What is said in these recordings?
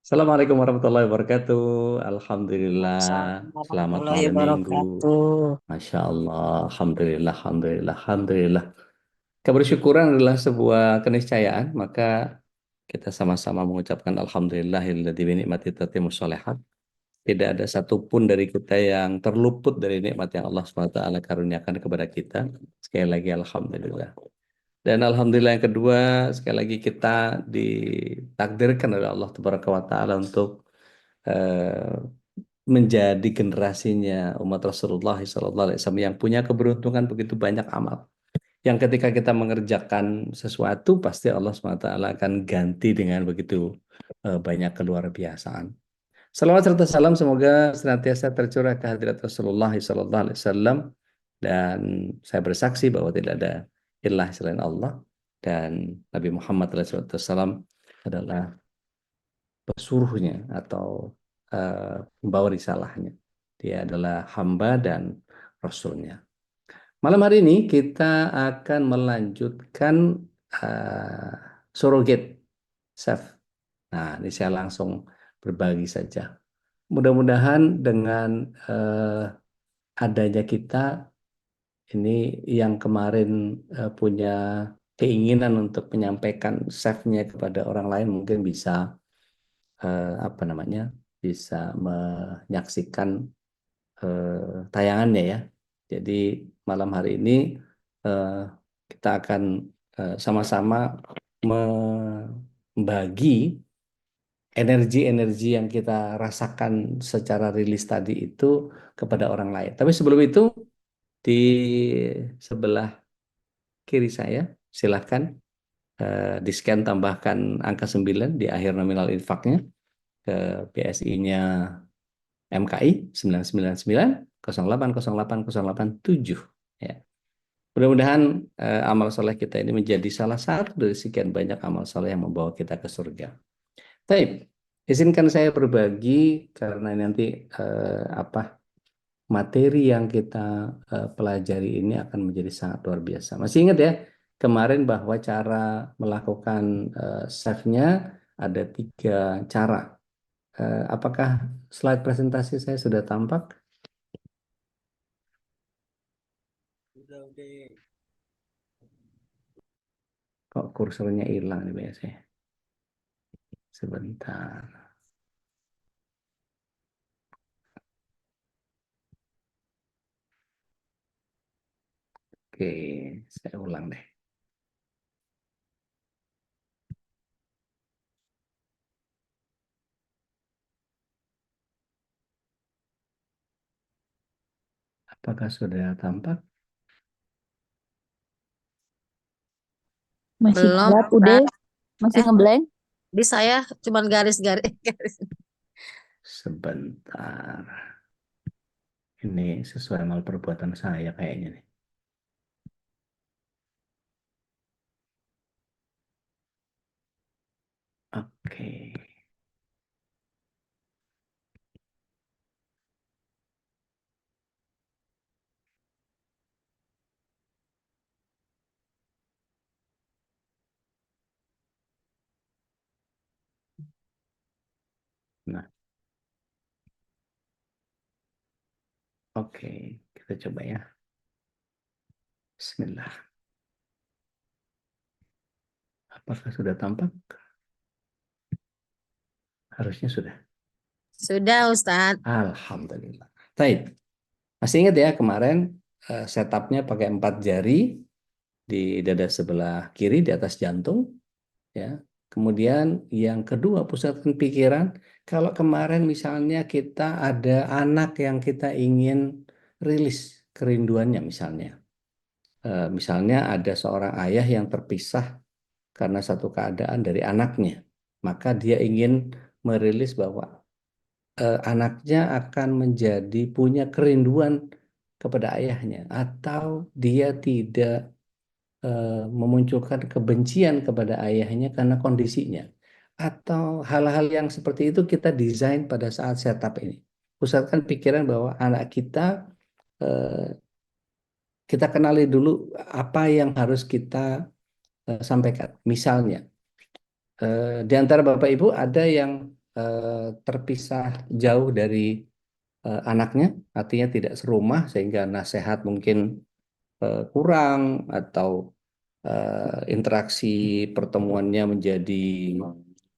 Assalamualaikum warahmatullahi wabarakatuh. Alhamdulillah. Waalaikumsalam Selamat warahmatullahi malam minggu. wabarakatuh. Masya Allah. Alhamdulillah. Alhamdulillah. Alhamdulillah. Kebersyukuran adalah sebuah keniscayaan. Maka kita sama-sama mengucapkan Alhamdulillahilladzi bi ni'mati tatimmus shalihat. Tidak ada satupun dari kita yang terluput dari nikmat yang Allah SWT karuniakan kepada kita. Sekali lagi Alhamdulillah. Dan Alhamdulillah yang kedua, sekali lagi kita ditakdirkan oleh Allah Taala untuk eh, menjadi generasinya umat Rasulullah SAW yang punya keberuntungan begitu banyak amal. Yang ketika kita mengerjakan sesuatu, pasti Allah SWT akan ganti dengan begitu banyak keluar biasaan. Salawat serta salam semoga senantiasa tercurah ke hadirat Rasulullah SAW, dan saya bersaksi bahwa tidak ada ilah selain Allah, dan Nabi Muhammad SAW adalah pesuruhnya atau pembawa risalahnya. Dia adalah hamba dan rasulnya. Malam hari ini kita akan melanjutkan uh, surrogate self. Nah, ini saya langsung berbagi saja. Mudah-mudahan dengan adanya kita ini yang kemarin punya keinginan untuk menyampaikan self-nya kepada orang lain mungkin bisa apa namanya, bisa menyaksikan tayangannya ya. Jadi malam hari ini eh, kita akan sama-sama membagi energi-energi yang kita rasakan secara rilis tadi itu kepada orang lain. Tapi sebelum itu, di sebelah kiri saya silahkan di-scan, tambahkan angka 9 di akhir nominal infaknya ke BSI-nya MKI 999 0808 087 ya. Mudah-mudahan amal soleh kita ini menjadi salah satu dari sekian banyak amal soleh yang membawa kita ke surga. Baik, izinkan saya berbagi karena nanti apa materi yang kita pelajari ini akan menjadi sangat luar biasa. Masih ingat ya kemarin bahwa cara melakukan save-nya ada 3 cara. Apakah slide presentasi saya sudah tampak? Kok kursornya hilang nih biasanya? Sebentar. Oke, saya ulang deh. Apakah sudah tampak? Masih Belum, gelap, udah Ustaz. masih Eh, ngeblank. di saya cuman garis-garis. Sebentar. Ini sesuai amal perbuatan saya kayaknya nih. Oke. Nah, oke. Kita coba ya. Bismillah. Apakah sudah tampak? Harusnya sudah. Sudah, Ustaz. Alhamdulillah. Baik. Masih ingat ya kemarin setupnya pakai 4 jari di dada sebelah kiri di atas jantung, ya. Kemudian yang kedua, pusatkan pikiran. Kalau kemarin misalnya kita ada anak yang kita ingin rilis kerinduannya misalnya. Misalnya ada seorang ayah yang terpisah karena satu keadaan dari anaknya. Maka dia ingin merilis bahwa anaknya akan menjadi punya kerinduan kepada ayahnya, atau dia tidak memunculkan kebencian kepada ayahnya karena kondisinya, atau hal-hal yang seperti itu kita desain pada saat setup ini. Pusatkan pikiran bahwa anak kita, eh, kita kenali dulu apa yang harus kita sampaikan. Misalnya, di antara Bapak Ibu ada yang terpisah jauh dari anaknya, artinya tidak serumah sehingga nasihat mungkin kurang atau interaksi pertemuannya menjadi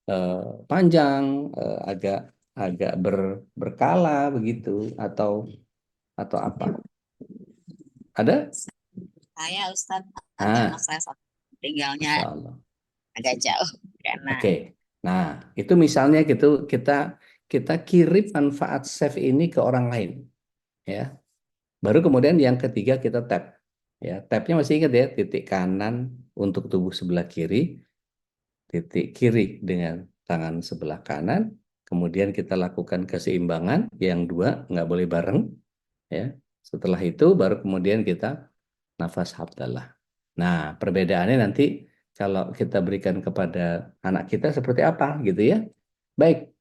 eh, panjang, agak agak berkala begitu atau apa? Ada? Saya Ustadz, ada anak Ah, saya satu, tinggalnya Masya Allah. agak jauh karena Oke. Nah, itu misalnya gitu kita kita kirim manfaat save ini ke orang lain, ya. Baru kemudian yang ketiga kita tap. Ya, tapnya masih ingat ya, titik kanan untuk tubuh sebelah kiri, titik kiri dengan tangan sebelah kanan. Kemudian kita lakukan keseimbangan, yang dua nggak boleh bareng. Ya, setelah itu baru kemudian kita nafas habdallah. Nah, perbedaannya nanti kalau kita berikan kepada anak kita seperti apa gitu ya. Baik,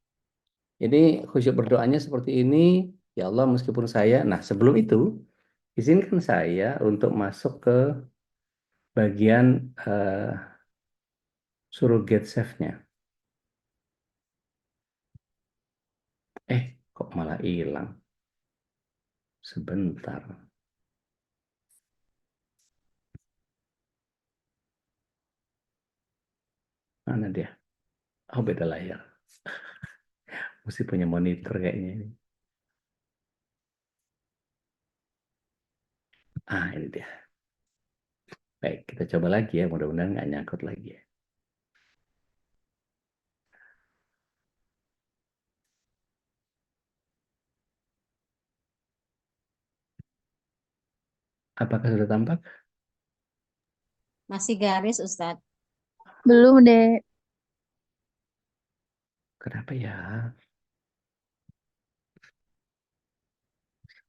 ini khusyuk berdoanya seperti ini. Ya Allah, meskipun saya, nah sebelum itu, izinkan saya untuk masuk ke bagian surrogate chef-nya. Kok malah hilang? Sebentar. Mana dia? Oh, beda layar. Mesti punya monitor kayaknya ini. Ah, ini dia. Baik, kita coba lagi ya. Mudah-mudahan nggak nyangkut lagi ya. Apakah sudah tampak? masih garis Ustadz. Belum deh. Kenapa ya?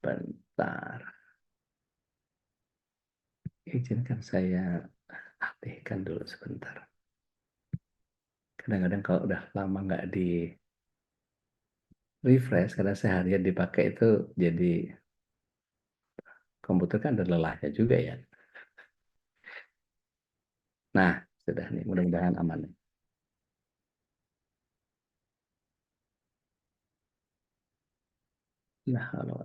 Bentar. Izinkan saya aktifkan dulu sebentar. Kadang-kadang kalau udah lama nggak di refresh, karena seharian dipakai itu jadi komputer kan ada lelahnya juga ya. Nah, sudah nih. Mudah-mudahan aman nih. Nah, kalau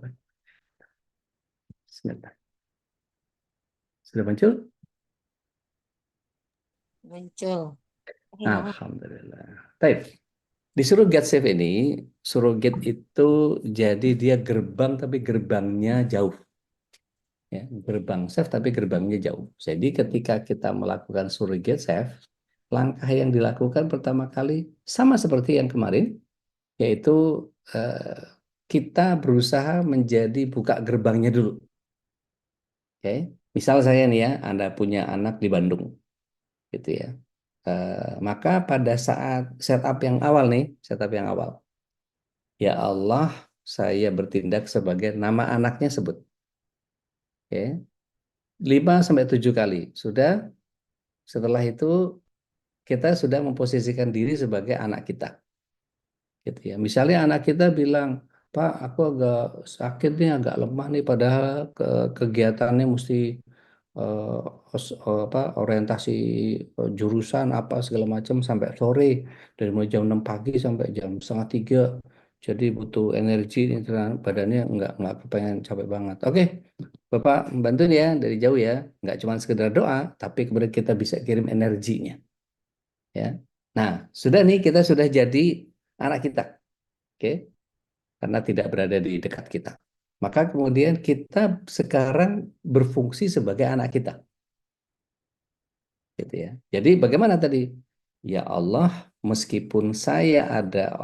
sebentar. Sudah muncul? Muncul. Hilang. Alhamdulillah. Baik. Di surrogate safe ini, surrogate itu jadi dia gerbang tapi gerbangnya jauh. Ya, gerbang safe tapi gerbangnya jauh. Jadi ketika kita melakukan surrogate safe, langkah yang dilakukan pertama kali sama seperti yang kemarin, yaitu eh, kita berusaha menjadi buka gerbangnya dulu. Oke. Misal saya nih ya, Anda punya anak di Bandung, gitu ya. Maka pada saat setup yang awal nih, setup yang awal, ya Allah, saya bertindak sebagai nama anaknya sebut. Oke. 5 sampai 7 kali. Sudah, setelah itu kita sudah memposisikan diri sebagai anak kita. Gitu ya. Misalnya anak kita bilang, Pak, aku agak sakit nih, agak lemah nih, padahal kegiatannya mesti apa orientasi jurusan apa segala macam sampai sore, dari mulai jam 6 pagi sampai jam setengah 3. Jadi butuh energi nih, badannya nggak kepengen capek banget. Oke, Bapak membantu ya dari jauh ya, nggak cuma sekedar doa, tapi kemudian kita bisa kirim energinya, ya. Nah, sudah nih kita sudah jadi anak kita, oke, karena tidak berada di dekat kita. Maka kemudian kita sekarang berfungsi sebagai anak kita, gitu ya. Jadi bagaimana tadi? Ya Allah, meskipun saya ada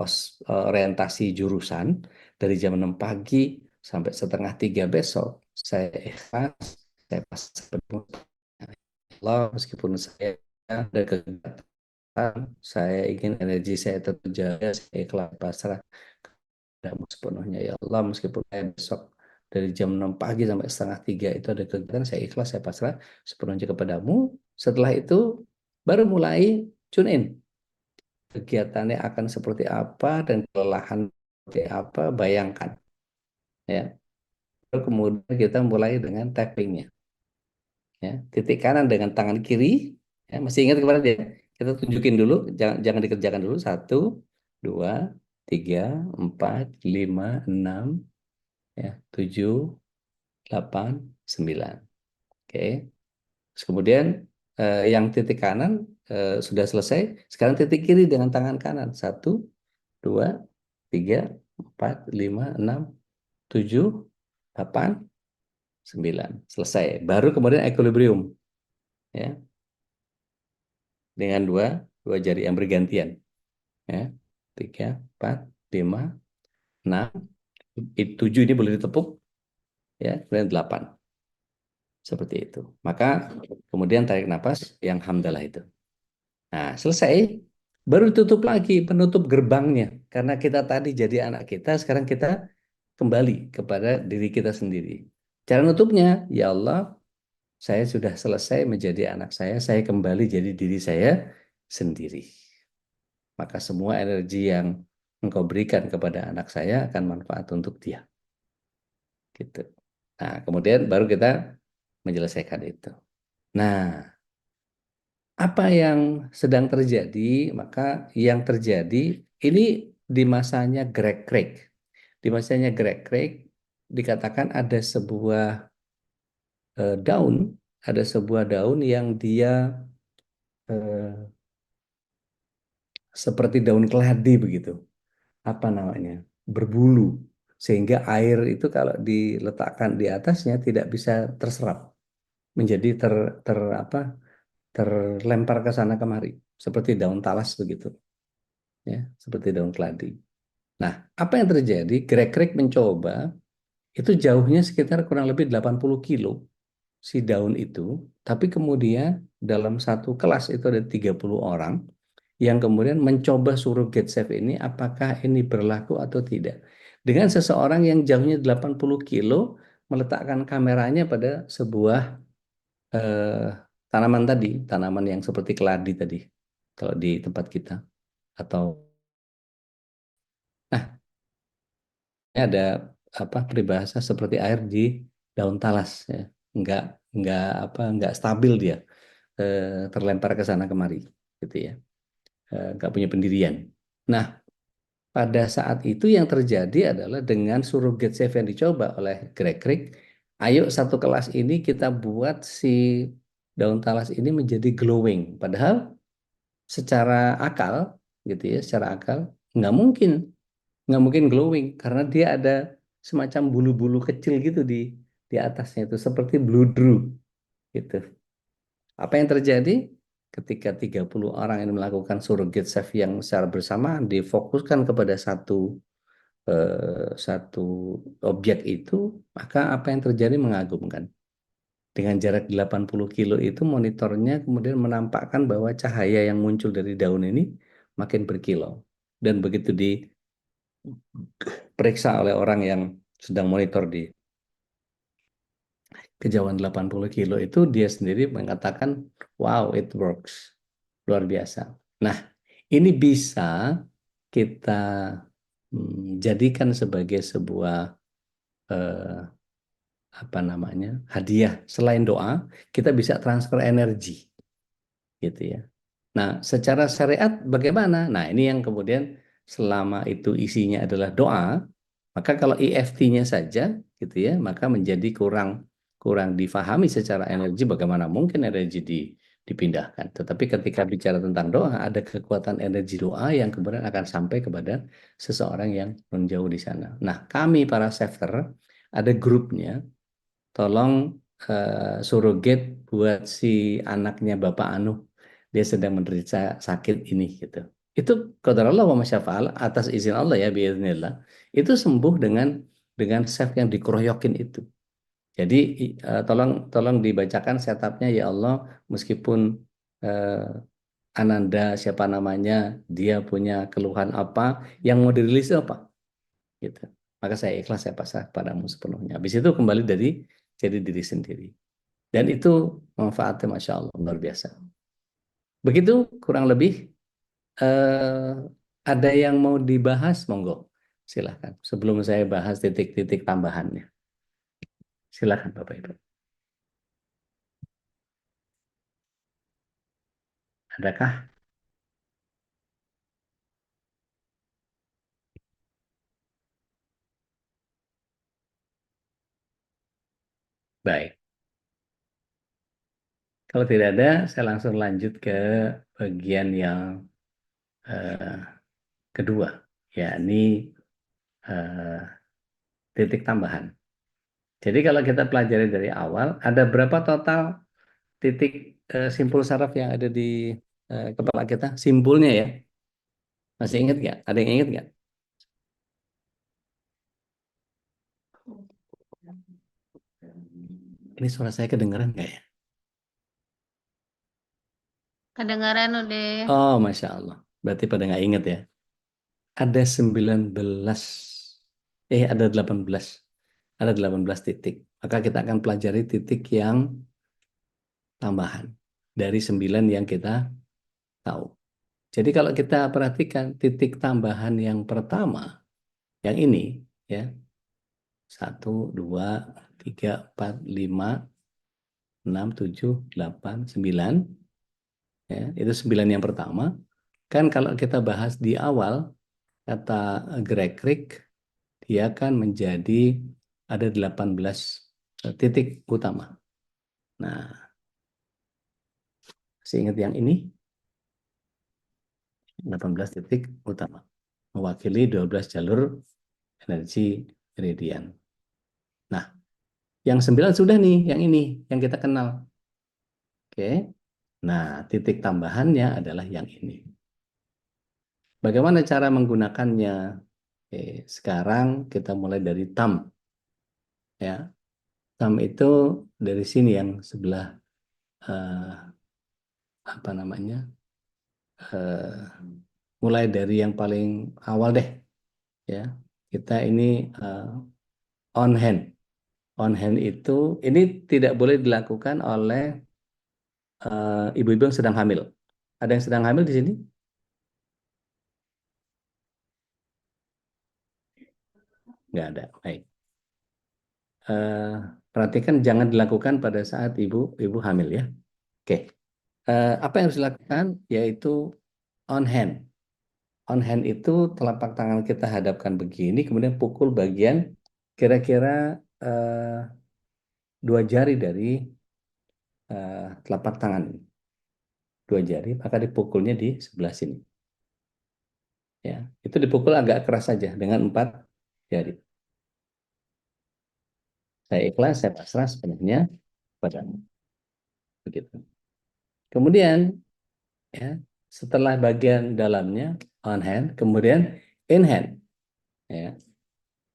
orientasi jurusan dari jam 6 pagi sampai setengah 3 besok, saya ikhlas, saya pasrah penuh. Allah, meskipun saya ada kegiatan, saya ingin energi saya tetap terjaga, saya ikhlas pasrah kepadamu sepenuhnya. Ya Allah, meskipun saya besok dari jam 6 pagi sampai setengah 3 itu ada kegiatan, saya ikhlas, saya pasrah sepenuhnya kepadamu. Setelah itu baru mulai tune in. Kegiatannya akan seperti apa dan kelelahan seperti apa, bayangkan. Ya. Lalu kemudian kita mulai dengan tappingnya. Ya. Titik kanan dengan tangan kiri. Ya. Masih ingat kemarin ya? Kita tunjukin dulu, jangan dikerjakan dulu. Satu, dua. 3, 4, 5, 6, ya, 7, 8, 9. Oke. Terus kemudian yang titik kanan sudah selesai. Sekarang titik kiri dengan tangan kanan. 1, 2, 3, 4, 5, 6, 7, 8, 9. Selesai. Baru kemudian equilibrium. Ya, dengan dua jari yang bergantian. Ya, 3, 4, 5, 6, 7 ini boleh ditepuk. Ya, kemudian 8. Seperti itu. Maka kemudian tarik nafas yang hamdalah itu. Nah, selesai. Baru tutup lagi, penutup gerbangnya. Karena kita tadi jadi anak kita, sekarang kita kembali kepada diri kita sendiri. Cara nutupnya, ya Allah, saya sudah selesai menjadi anak saya kembali jadi diri saya sendiri. Maka semua energi yang engkau berikan kepada anak saya akan manfaat untuk dia. Gitu. Nah, kemudian baru kita menyelesaikan itu. Nah, apa yang sedang terjadi? Maka yang terjadi ini di masanya Greg Craig. Di masanya Greg Craig dikatakan ada sebuah daun, ada sebuah daun yang dia eh, seperti daun keladi begitu. Apa namanya? Berbulu. Sehingga air itu kalau diletakkan di atasnya tidak bisa terserap, menjadi apa? Terlempar ke sana kemari, seperti daun talas begitu, ya, seperti daun keladi. Nah, apa yang terjadi? Greg mencoba, itu jauhnya sekitar kurang lebih 80 kilo si daun itu, tapi kemudian dalam satu kelas itu ada 30 orang yang kemudian mencoba surrogate chef ini apakah ini berlaku atau tidak. Dengan seseorang yang jauhnya 80 kilo meletakkan kameranya pada sebuah eh, tanaman tadi, tanaman yang seperti keladi tadi kalau di tempat kita atau nah ini ada apa peribahasa seperti air di daun talas ya. Nggak nggak stabil dia terlempar ke sana kemari gitu ya. Nggak punya pendirian. Nah, pada saat itu yang terjadi adalah dengan surrogate chef yang dicoba oleh Greg, ayo satu kelas ini kita buat si daun talas ini menjadi glowing. Padahal secara akal, gitu ya, secara akal nggak mungkin glowing karena dia ada semacam bulu-bulu kecil gitu di atasnya itu seperti bludru gitu. Apa yang terjadi ketika 30 orang ini melakukan surrogate chef yang secara bersamaan difokuskan kepada satu objek itu, maka apa yang terjadi mengagumkan. Dengan jarak 80 kilo itu monitornya kemudian menampakkan bahwa cahaya yang muncul dari daun ini makin berkilau. Dan begitu diperiksa oleh orang yang sedang monitor di kejauhan 80 kilo itu, dia sendiri mengatakan, wow, it works. Luar biasa. Nah, ini bisa kita jadikan sebagai sebuah eh, apa namanya hadiah. Selain doa, kita bisa transfer energi, gitu ya. Nah, secara syariat bagaimana? Nah, ini yang kemudian selama itu isinya adalah doa, maka kalau EFT-nya saja, gitu ya, maka menjadi kurang kurang difahami secara energi. Bagaimana mungkin energi dipindahkan? Tetapi ketika bicara tentang doa, ada kekuatan energi doa yang kemudian akan sampai kepada seseorang yang menjauh di sana. Nah, kami para safter ada grupnya. Tolong surrogate buat si anaknya Bapak Anu, dia sedang menderita sakit ini gitu. Itu qadarullah wa masyafa'al, atas izin Allah ya biiznillah. Itu sembuh dengan chef yang dikeroyokin itu. Jadi tolong tolong dibacakan setupnya ya Allah, meskipun Ananda siapa namanya, dia punya keluhan apa, yang mau dirilis itu apa gitu. Maka saya ikhlas, saya pasrah padamu sepenuhnya. Habis itu kembali dari jadi diri sendiri. Dan itu manfaatnya Masya Allah luar biasa. Begitu kurang lebih eh, ada yang mau dibahas, monggo. Silahkan. Sebelum saya bahas titik-titik tambahannya. Silahkan Bapak Ibu. Adakah? Baik. Kalau tidak ada, saya langsung lanjut ke bagian yang eh, kedua, yakni eh, titik tambahan. Jadi kalau kita pelajari dari awal, ada berapa total titik simpul saraf yang ada di kepala kita? Simpulnya ya, masih ingat nggak? Ada yang ingat nggak? Ini suara saya kedengeran nggak ya? Kedengaran udah. Oh, Masya Allah. Berarti pada nggak ingat ya. Ada 19, ada 18. Ada 18 titik. Maka kita akan pelajari titik yang tambahan dari 9 yang kita tahu. Jadi kalau kita perhatikan titik tambahan yang pertama, yang ini, ya, 1, 2, 3, 4, 5, 6, 7, 8, 9, ya, itu 9 yang pertama. Kan kalau kita bahas di awal, kata Greg dia kan menjadi ada 18 titik utama. Nah, masih ingat yang ini? 18 titik utama. Mewakili 12 jalur energi meridian. Nah, yang 9 sudah nih, yang ini, yang kita kenal. Oke. Nah, titik tambahannya adalah yang ini. Bagaimana cara menggunakannya? Oke, sekarang kita mulai dari thumb. Ya, thumb itu dari sini yang sebelah apa namanya? eh, mulai dari yang paling awal deh. Ya, kita ini on hand. On hand itu ini tidak boleh dilakukan oleh ibu-ibu yang sedang hamil. Ada yang sedang hamil di sini? Nggak ada. Baik. Eh, Perhatikan jangan dilakukan pada saat ibu hamil ya. Oke. Apa yang harus dilakukan? Yaitu on hand. On hand itu telapak tangan kita hadapkan begini, kemudian pukul bagian kira-kira eh, 2 jari dari telapak tangan. 2 jari, maka dipukulnya di sebelah sini. Ya, itu dipukul agak keras saja dengan 4 jari. Saya ikhlas, saya pasrah sepenuhnya padamu. Begitu. Kemudian, ya, setelah bagian dalamnya on hand, kemudian in hand. Ya,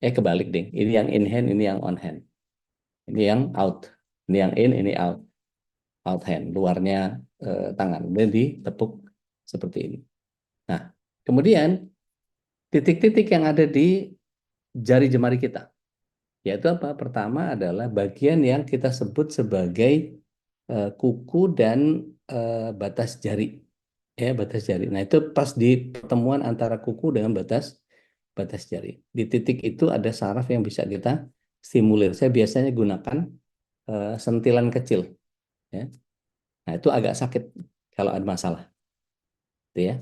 kebalik deh. Ini yang in hand, ini yang on hand. Ini yang out. Ini yang in, ini out. Out hand, luarnya tangan. Kemudian ditepuk seperti ini. Nah, kemudian titik-titik yang ada di jari jemari kita. Yaitu apa? Pertama adalah bagian yang kita sebut sebagai kuku dan batas jari. Ya, batas jari. Nah, itu pas di pertemuan antara kuku dengan batas jari. Di titik itu ada saraf yang bisa kita stimulir. Saya biasanya gunakan sentilan kecil. Ya. Nah, itu agak sakit kalau ada masalah. Gitu ya.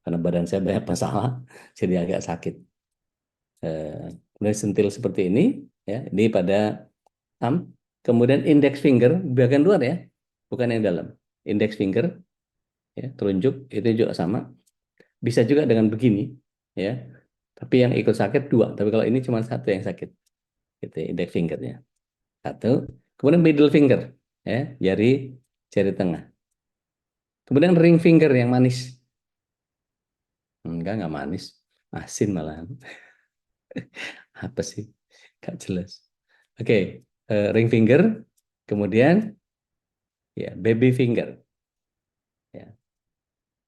Karena badan saya banyak masalah, jadi agak sakit. Kemudian sentil seperti ini, ya, ini pada thumb. Kemudian index finger bagian luar ya, bukan yang dalam. Index finger, ya, telunjuk itu juga sama. Bisa juga dengan begini, ya. Tapi yang ikut sakit 2. Tapi kalau ini cuma satu yang sakit, gitu ya, index fingernya satu. Kemudian middle finger, ya, jari tengah. Kemudian ring finger yang manis. Enggak manis, asin malahan. Apa sih? Gak jelas. Oke, ring finger, kemudian ya baby finger. Ya.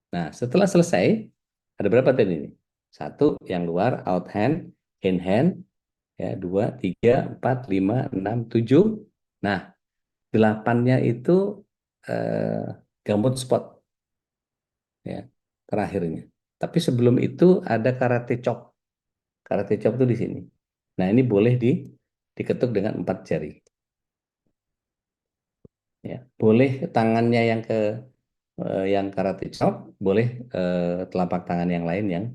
Nah, setelah selesai, ada berapa tadi ini? Satu yang luar, out hand, in hand, ya, 2, 3, 4, 5, 6, 7. Nah, 8-nya itu gambut spot, ya, terakhirnya. Tapi sebelum itu ada karate chop. Karate chop itu di sini. Nah, ini boleh diketuk dengan 4 jari. Ya, boleh tangannya yang karate chop, boleh telapak tangan yang lain yang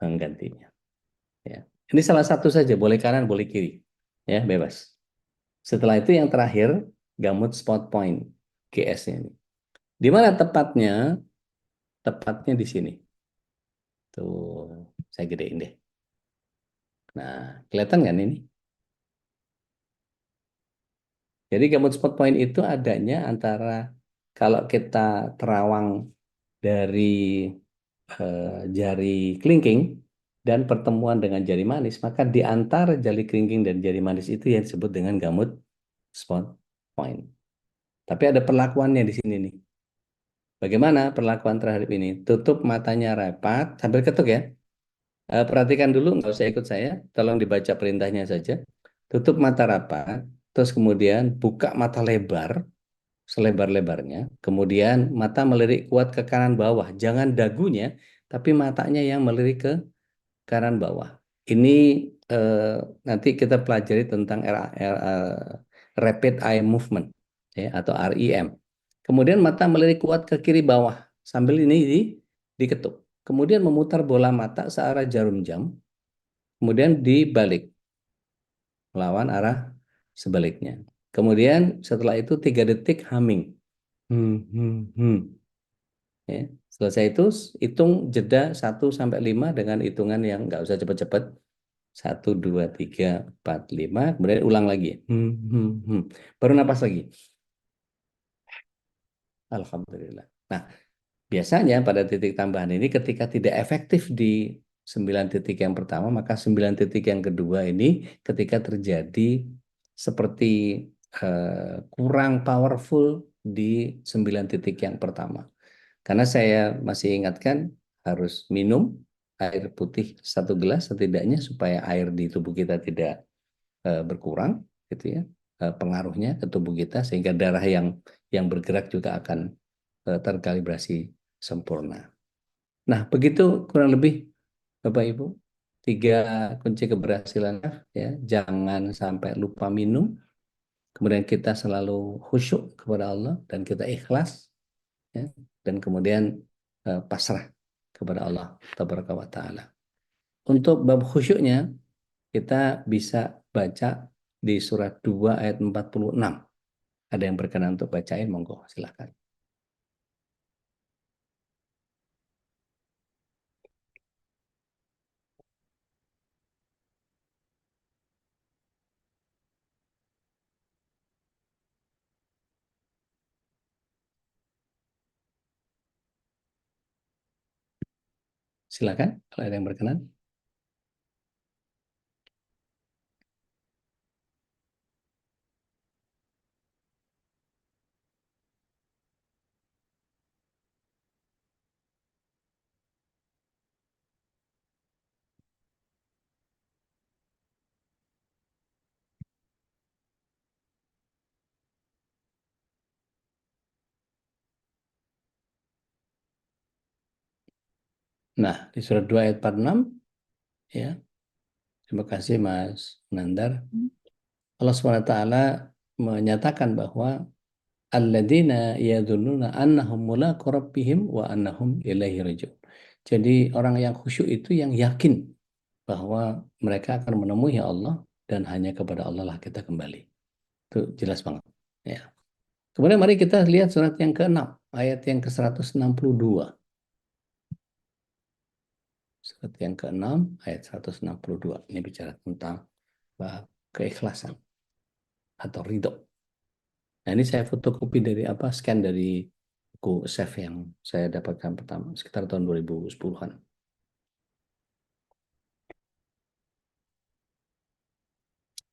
menggantinya. Ya. Ini salah satu saja, boleh kanan, boleh kiri. Ya, bebas. Setelah itu yang terakhir, gamut spot point, GS-nya ini. Di mana tepatnya? Tepatnya di sini. Tuh, saya gedein deh. Nah, kelihatan kan ini? Jadi gamut spot point itu adanya antara kalau kita terawang dari jari kelingking dan pertemuan dengan jari manis, maka di antara jari kelingking dan jari manis itu yang disebut dengan gamut spot point. Tapi ada perlakuannya di sini nih. Bagaimana perlakuan terhadap ini? Tutup matanya rapat sambil ketuk ya. Perhatikan dulu, nggak usah ikut saya. Tolong dibaca perintahnya saja. Tutup mata rapat, terus kemudian buka mata lebar, selebar-lebarnya. Kemudian mata melirik kuat ke kanan bawah. Jangan dagunya, tapi matanya yang melirik ke kanan bawah. Ini eh, nanti kita pelajari tentang Rapid Eye Movement ya, atau REM. Kemudian mata melirik kuat ke kiri bawah sambil ini diketuk. Kemudian memutar bola mata searah jarum jam, kemudian dibalik melawan arah sebaliknya. Kemudian setelah itu 3 detik humming. Hmm, hmm, hmm. Ya. Selesai itu hitung jeda 1 sampai 5 dengan hitungan yang nggak usah cepat-cepat. 1, 2, 3, 4, 5. Kemudian ulang lagi. Baru napas lagi. Alhamdulillah. Nah, biasanya pada titik tambahan ini ketika tidak efektif di 9 titik yang pertama, maka 9 titik yang kedua ini ketika terjadi seperti kurang powerful di 9 titik yang pertama. Karena saya masih ingatkan harus minum air putih 1 gelas setidaknya supaya air di tubuh kita tidak berkurang gitu ya, pengaruhnya ke tubuh kita sehingga darah yang bergerak juga akan terkalibrasi sempurna. Nah, begitu kurang lebih Bapak Ibu, 3 kunci keberhasilan ya. Jangan sampai lupa minum, kemudian kita selalu khusyuk kepada Allah dan kita ikhlas ya. Dan kemudian pasrah kepada Allah Tabaraka wa Ta'ala. Untuk bab khusyuknya kita bisa baca di surat 2 ayat 46. Ada yang berkenan untuk bacain, monggo silakan. Silakan kalau ada yang berkenan. Nah, di surat 2 ayat 46 ya. Terima kasih Mas Nandar. Allah SWT menyatakan bahwa alladzina yadhunnuna annahum mulaqu rabbihim wa annahum ilaihi raji'un. Jadi orang yang khusyuk itu yang yakin bahwa mereka akan menemui Allah dan hanya kepada Allah lah kita kembali. Itu jelas banget. Ya. Kemudian mari kita lihat surat yang ke-6, ayat yang ke-162. Surat yang ke-6, ayat 162. Ini bicara tentang keikhlasan atau ridho. Nah, ini saya fotokopi dari scan dari buku chef yang saya dapatkan pertama sekitar tahun 2010-an.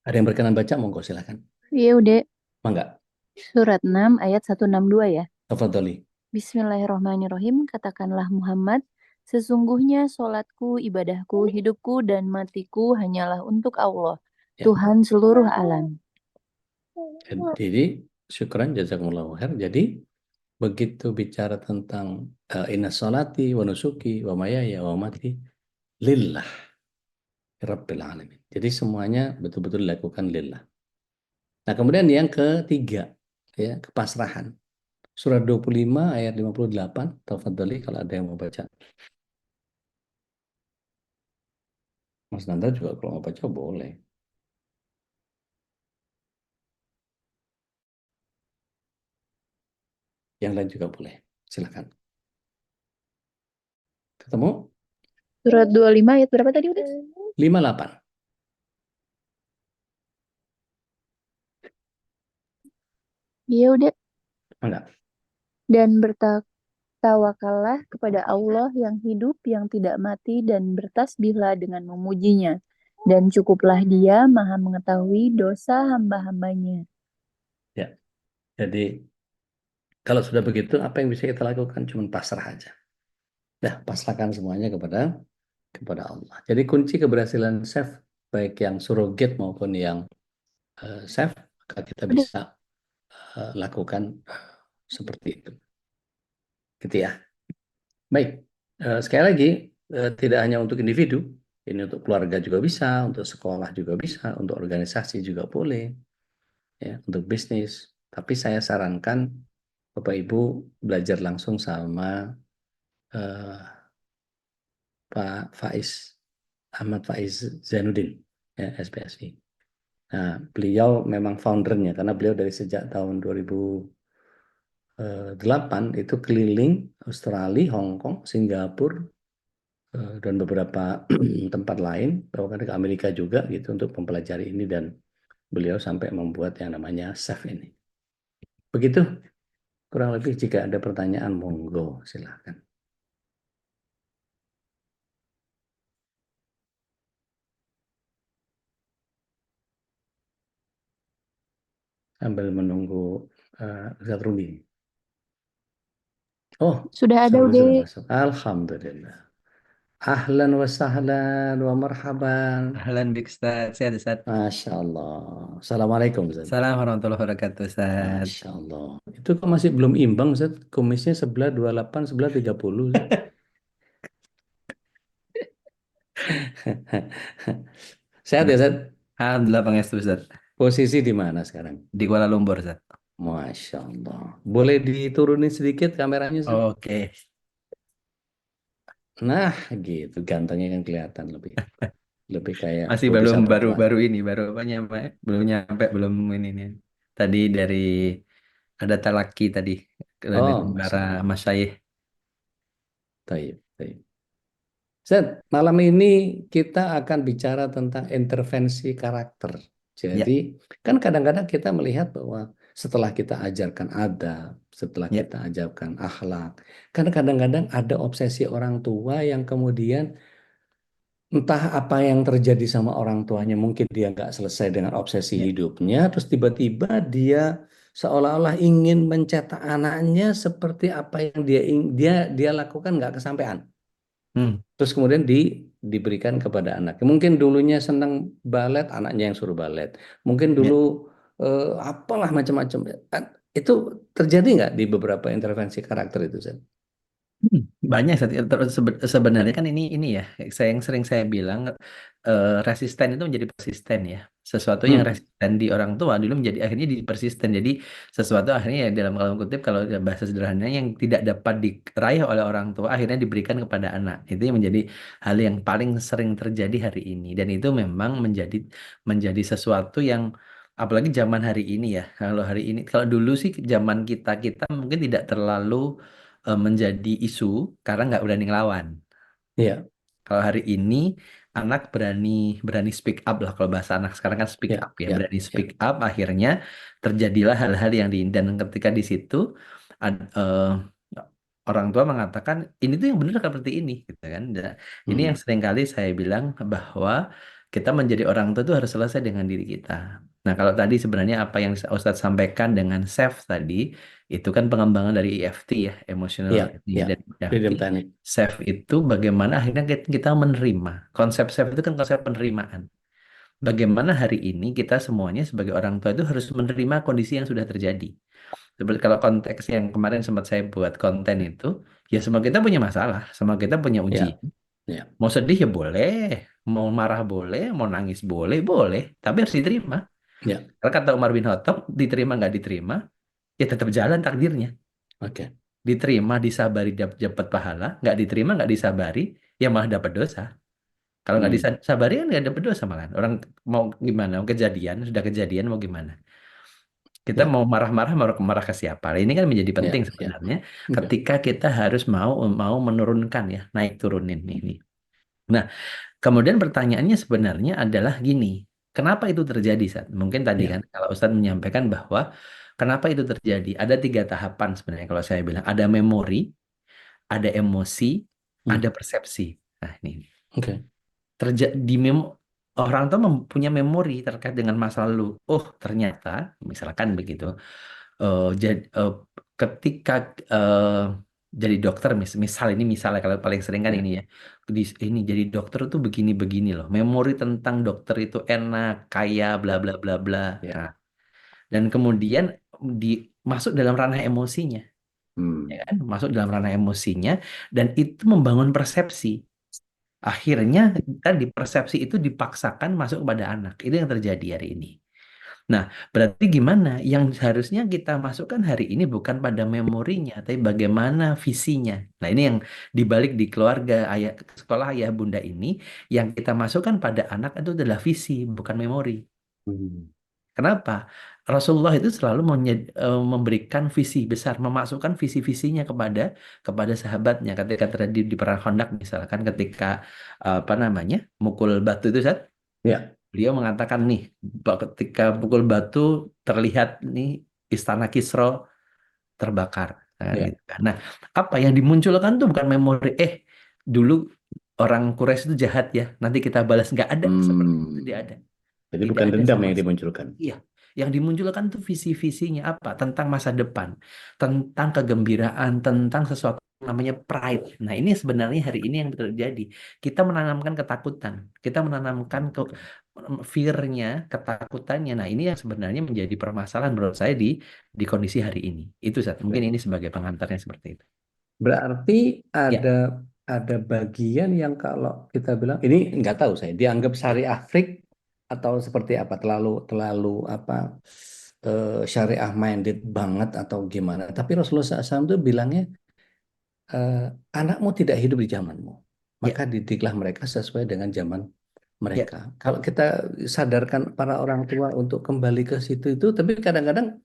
Ada yang berkenan baca, monggo silakan. Iya udah Mangga, surat 6 ayat 162 ya. tafadholi. Bismillahirrohmanirrohim. Katakanlah Muhammad, sesungguhnya solatku, ibadahku, hidupku, dan matiku hanyalah untuk Allah, Ya. Tuhan seluruh alam. Jadi, syukran jazakumullahu khair. Jadi, begitu bicara tentang inna sholati wa nusuki wa mayaya wa mati lillah rabbil alamin. Jadi semuanya betul-betul dilakukan lillah. Nah, kemudian yang ketiga ya, kepasrahan. Surat 25 ayat 58, tafadhali kalau ada yang mau baca. Mas Nanda juga kalau mau baca boleh. lain juga boleh. Silakan. Ketemu? Surat 25 ayat berapa tadi udah? 58. Iya udah. Enggak. Dan bertawakallah kepada Allah yang hidup, yang tidak mati, dan bertasbihlah dengan memujinya. Dan cukuplah Dia Maha mengetahui dosa hamba-hambanya. Ya. Jadi kalau sudah begitu, apa yang bisa kita lakukan? Cuma pasrah aja. Nah, pasrahkan semuanya kepada Allah. Jadi kunci keberhasilan chef, baik yang surrogate maupun yang chef, maka kita Udah. bisa lakukan seperti itu. Gitu ya. Baik, sekali lagi, tidak hanya untuk individu, ini untuk keluarga juga bisa, untuk sekolah juga bisa, untuk organisasi juga boleh, ya, untuk bisnis. Tapi saya sarankan Bapak Ibu belajar langsung sama eh, Pak Faiz, Ahmad Faiz Zainuddin, ya, SPSI. Nah, beliau memang foundernya, karena beliau dari sejak tahun 2008 itu keliling Australia, Hong Kong, Singapura, dan beberapa tempat lain, bahkan ke Amerika juga gitu untuk mempelajari ini, dan beliau sampai membuat yang namanya SAF ini. Begitu kurang lebih. Jika ada pertanyaan, monggo silakan. Sambil menunggu Ustaz Rumi. Oh, Sudah ada sudah udah. masuk. Alhamdulillah. Ahlan wa sahlan wa marhaban. Ahlan bik Ustaz, sehat Ustaz. Masya Allah. Assalamualaikum Ustaz. Assalamualaikum warahmatullahi wabarakatuh Ustaz. Masya Allah. Itu kok masih belum imbang Ustaz? Kumisnya sebelah 28, sebelah 30. Sehat ya Ustaz? Alhamdulillah pangestu Ustaz. Posisi di mana sekarang? Di Kuala Lumpur Ustaz. Masya Allah. Boleh diturunin sedikit kameranya Ustaz? Oke. Nah, gitu. Gantengnya kan kelihatan lebih kayak Masih Budi belum Satrwan. baru apa nyampe, belum ini nih. Tadi dari ada talaki tadi dari Oh, para Masya Allah. masyayikh. Taib, taib. Ustaz, malam ini kita akan bicara tentang intervensi karakter. Ya, Jadi, kan kadang-kadang kita melihat bahwa setelah kita ajarkan adab, setelah ya. kita ajarkan akhlak, kan kadang-kadang ada obsesi orang tua yang kemudian entah apa yang terjadi sama orang tuanya, mungkin dia nggak selesai dengan obsesi Ya. hidupnya, terus tiba-tiba dia seolah-olah ingin mencetak anaknya seperti apa yang dia lakukan nggak kesampaian. Hmm. Terus kemudian diberikan kepada anak. Mungkin dulunya senang balet, anaknya yang suruh balet. Mungkin Ya. dulu apalah macam-macam. Itu terjadi nggak di beberapa intervensi karakter itu, Zed? Banyak sebenarnya kan ini ya yang sering saya bilang, resisten itu menjadi persisten ya, sesuatu yang Hmm, resisten di orang tua dulu menjadi akhirnya di persisten, jadi sesuatu akhirnya ya dalam kalau kutip kalau bahasa sederhananya yang tidak dapat diraih oleh orang tua akhirnya diberikan kepada anak, itu yang menjadi hal yang paling sering terjadi hari ini, dan itu memang menjadi sesuatu yang apalagi zaman hari ini ya, kalau hari ini kalau dulu sih zaman kita kita mungkin tidak terlalu menjadi isu karena nggak berani ngelawan. ya, Kalau hari ini anak berani berani speak up lah, kalau bahasa anak sekarang kan speak ya, up ya, ya, berani ya. speak up akhirnya terjadilah hal-hal yang dan ketika di situ orang tua mengatakan ini tuh yang benar seperti ini gitu kan. Nah, ini yang Hmm, sering kali saya bilang bahwa kita menjadi orang tua itu harus selesai dengan diri kita. Nah, kalau tadi sebenarnya apa yang Ustadz sampaikan dengan SEF tadi, itu kan pengembangan dari EFT ya, emotional ya, ini ya. dan EFT. Freedom Technique. SEF itu bagaimana akhirnya kita menerima. Konsep SEF itu kan konsep penerimaan. Bagaimana hari ini kita semuanya sebagai orang tua itu harus menerima kondisi yang sudah terjadi. Seperti kalau konteks yang kemarin sempat saya buat konten itu, ya semua kita punya masalah, semua kita punya Ya, ujian. ya, Mau sedih ya boleh, mau marah boleh, mau nangis boleh, boleh, tapi harus diterima. ya. Karena kata Umar bin Khattab, diterima nggak diterima, ya tetap jalan takdirnya. Oke. Diterima, disabari, dapat pahala, nggak diterima, nggak disabari, ya malah dapat dosa. Kalau nggak Hmm, disabari kan nggak dapat dosa malah. Orang mau gimana, mau kejadian, sudah kejadian mau gimana. Kita Ya, mau marah-marah, marah ke siapa? Nah, ini kan menjadi ya, penting ya. sebenarnya Oke. ketika kita harus mau menurunkan ya, naik turunin ini. Nah, kemudian pertanyaannya sebenarnya adalah gini, kenapa itu terjadi, Sat? Mungkin tadi Ya. kan kalau Ustadz menyampaikan bahwa kenapa itu terjadi? Ada 3 tahapan sebenarnya kalau saya bilang. Ada memori, ada emosi, ada Hmm. persepsi. Nah, ini Oke. terjadi orang tuh punya memori terkait dengan masa lalu. Oh, ternyata misalkan begitu. Jadi ketika eh, jadi dokter, misal ini misalnya kalau paling sering kan Ya. ini ya, ini jadi dokter tuh begini-begini loh. Memori tentang dokter itu enak, kaya, bla bla bla bla. Ya. Nah, dan kemudian masuk dalam ranah emosinya, ya Hmm. kan? Masuk dalam ranah emosinya, dan itu membangun persepsi. Akhirnya tadi persepsi itu dipaksakan masuk kepada anak. Itu yang terjadi hari ini. Nah, berarti gimana? Yang seharusnya kita masukkan hari ini bukan pada memorinya, tapi bagaimana visinya. Nah, ini yang dibalik di keluarga ayah sekolah ayah bunda ini, yang kita masukkan pada anak itu adalah visi, bukan memori. Hmm. Kenapa? Rasulullah itu selalu memberikan visi besar, memasukkan visi-visinya kepada sahabatnya. Ketika terjadi di perang Khandaq misalkan, ketika apa namanya mukul batu itu, Zat, Ya. beliau mengatakan nih, ketika pukul batu terlihat nih istana Kisra terbakar, kan, Ya. gitu kan. Nah, apa yang dimunculkan tuh bukan memori. Dulu orang Quraisy itu jahat ya. Nanti kita balas, nggak ada seperti itu. Hmm. Tidak ada. Jadi Tidak bukan ada dendam sama yang sekali. dimunculkan. Iya, yang dimunculkan tuh visi-visinya apa? Tentang masa depan, tentang kegembiraan, tentang sesuatu yang namanya pride. Nah, ini sebenarnya hari ini yang terjadi. Kita menanamkan ketakutan, kita menanamkan fear-nya, ketakutannya. Nah, ini yang sebenarnya menjadi permasalahan menurut saya di kondisi hari ini. Itu Sat. Mungkin Oke. ini sebagai pengantarnya seperti itu. Berarti Ya, ada bagian yang kalau kita bilang ini nggak tahu saya dianggap syariah freak atau seperti apa, terlalu terlalu apa, syariah minded banget atau gimana. Tapi Rasulullah SAW itu bilangnya, eh, anakmu tidak hidup di zamanmu, ya, maka didiklah mereka sesuai dengan zaman ya. mereka. Kalau kita sadarkan para orang tua untuk kembali ke situ itu, tapi kadang-kadang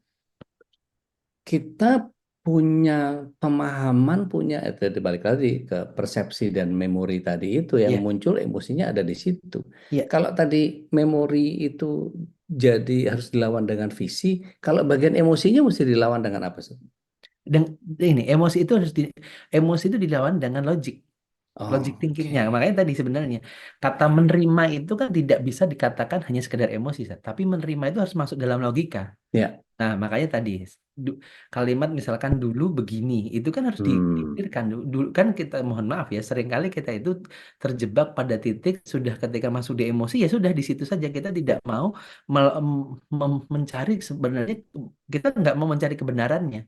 kita punya pemahaman, punya itu balik lagi ke persepsi dan memori tadi itu yang Ya, muncul emosinya ada di situ. ya. Kalau tadi memori itu jadi harus dilawan dengan visi, kalau bagian emosinya mesti dilawan dengan apa sih? Dan ini emosi itu dilawan dengan logik. Logic Oke. thinkingnya. Makanya tadi sebenarnya kata menerima itu kan tidak bisa dikatakan hanya sekedar emosi, Sat. Tapi menerima itu harus masuk dalam logika. Ya. Nah, makanya tadi du- kalimat misalkan dulu begini, itu kan harus Hmm. dipikirkan. Dulu kan kita mohon maaf ya, seringkali kita itu terjebak pada titik sudah ketika masuk di emosi ya sudah di situ saja kita tidak mau mencari sebenarnya, kita nggak mau mencari kebenarannya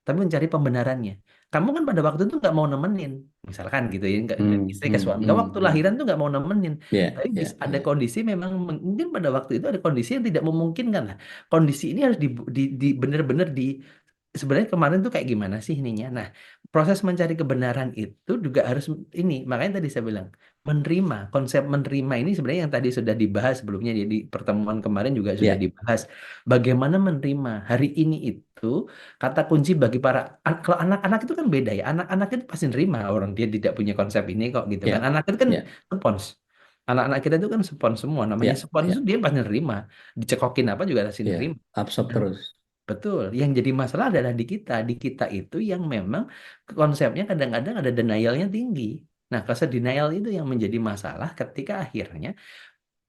tapi mencari pembenarannya. Kamu kan pada waktu itu nggak mau nemenin, misalkan gitu ya, nggak Hmm. istri ke Hmm. suami, nggak Hmm. waktu Hmm. lahiran tuh nggak mau nemenin. Ya, Tapi ya, ada ya. kondisi memang mungkin pada waktu itu ada kondisi yang tidak memungkinkan lah. Kondisi ini harus benar-benar sebenarnya kemarin tuh kayak gimana sih ininya. Nah, proses mencari kebenaran itu juga harus ini. Makanya tadi saya bilang menerima, konsep menerima ini sebenarnya yang tadi sudah dibahas sebelumnya di pertemuan kemarin juga sudah Ya, dibahas. Bagaimana menerima hari ini itu kata kunci bagi para kalau anak-anak itu kan beda ya. Anak-anak itu pasti nerima orang dia tidak punya konsep ini kok gitu kan. ya, Anak itu kan ya, spons. Anak-anak kita itu kan spons semua. Namanya ya, spons itu ya, dia pasti nerima. Dicekokin apa juga pasti ya. nerima. Absorb terus. Betul, yang jadi masalah adalah di kita. Di kita itu yang memang konsepnya kadang-kadang ada denialnya tinggi. Nah, rasa denial itu yang menjadi masalah ketika akhirnya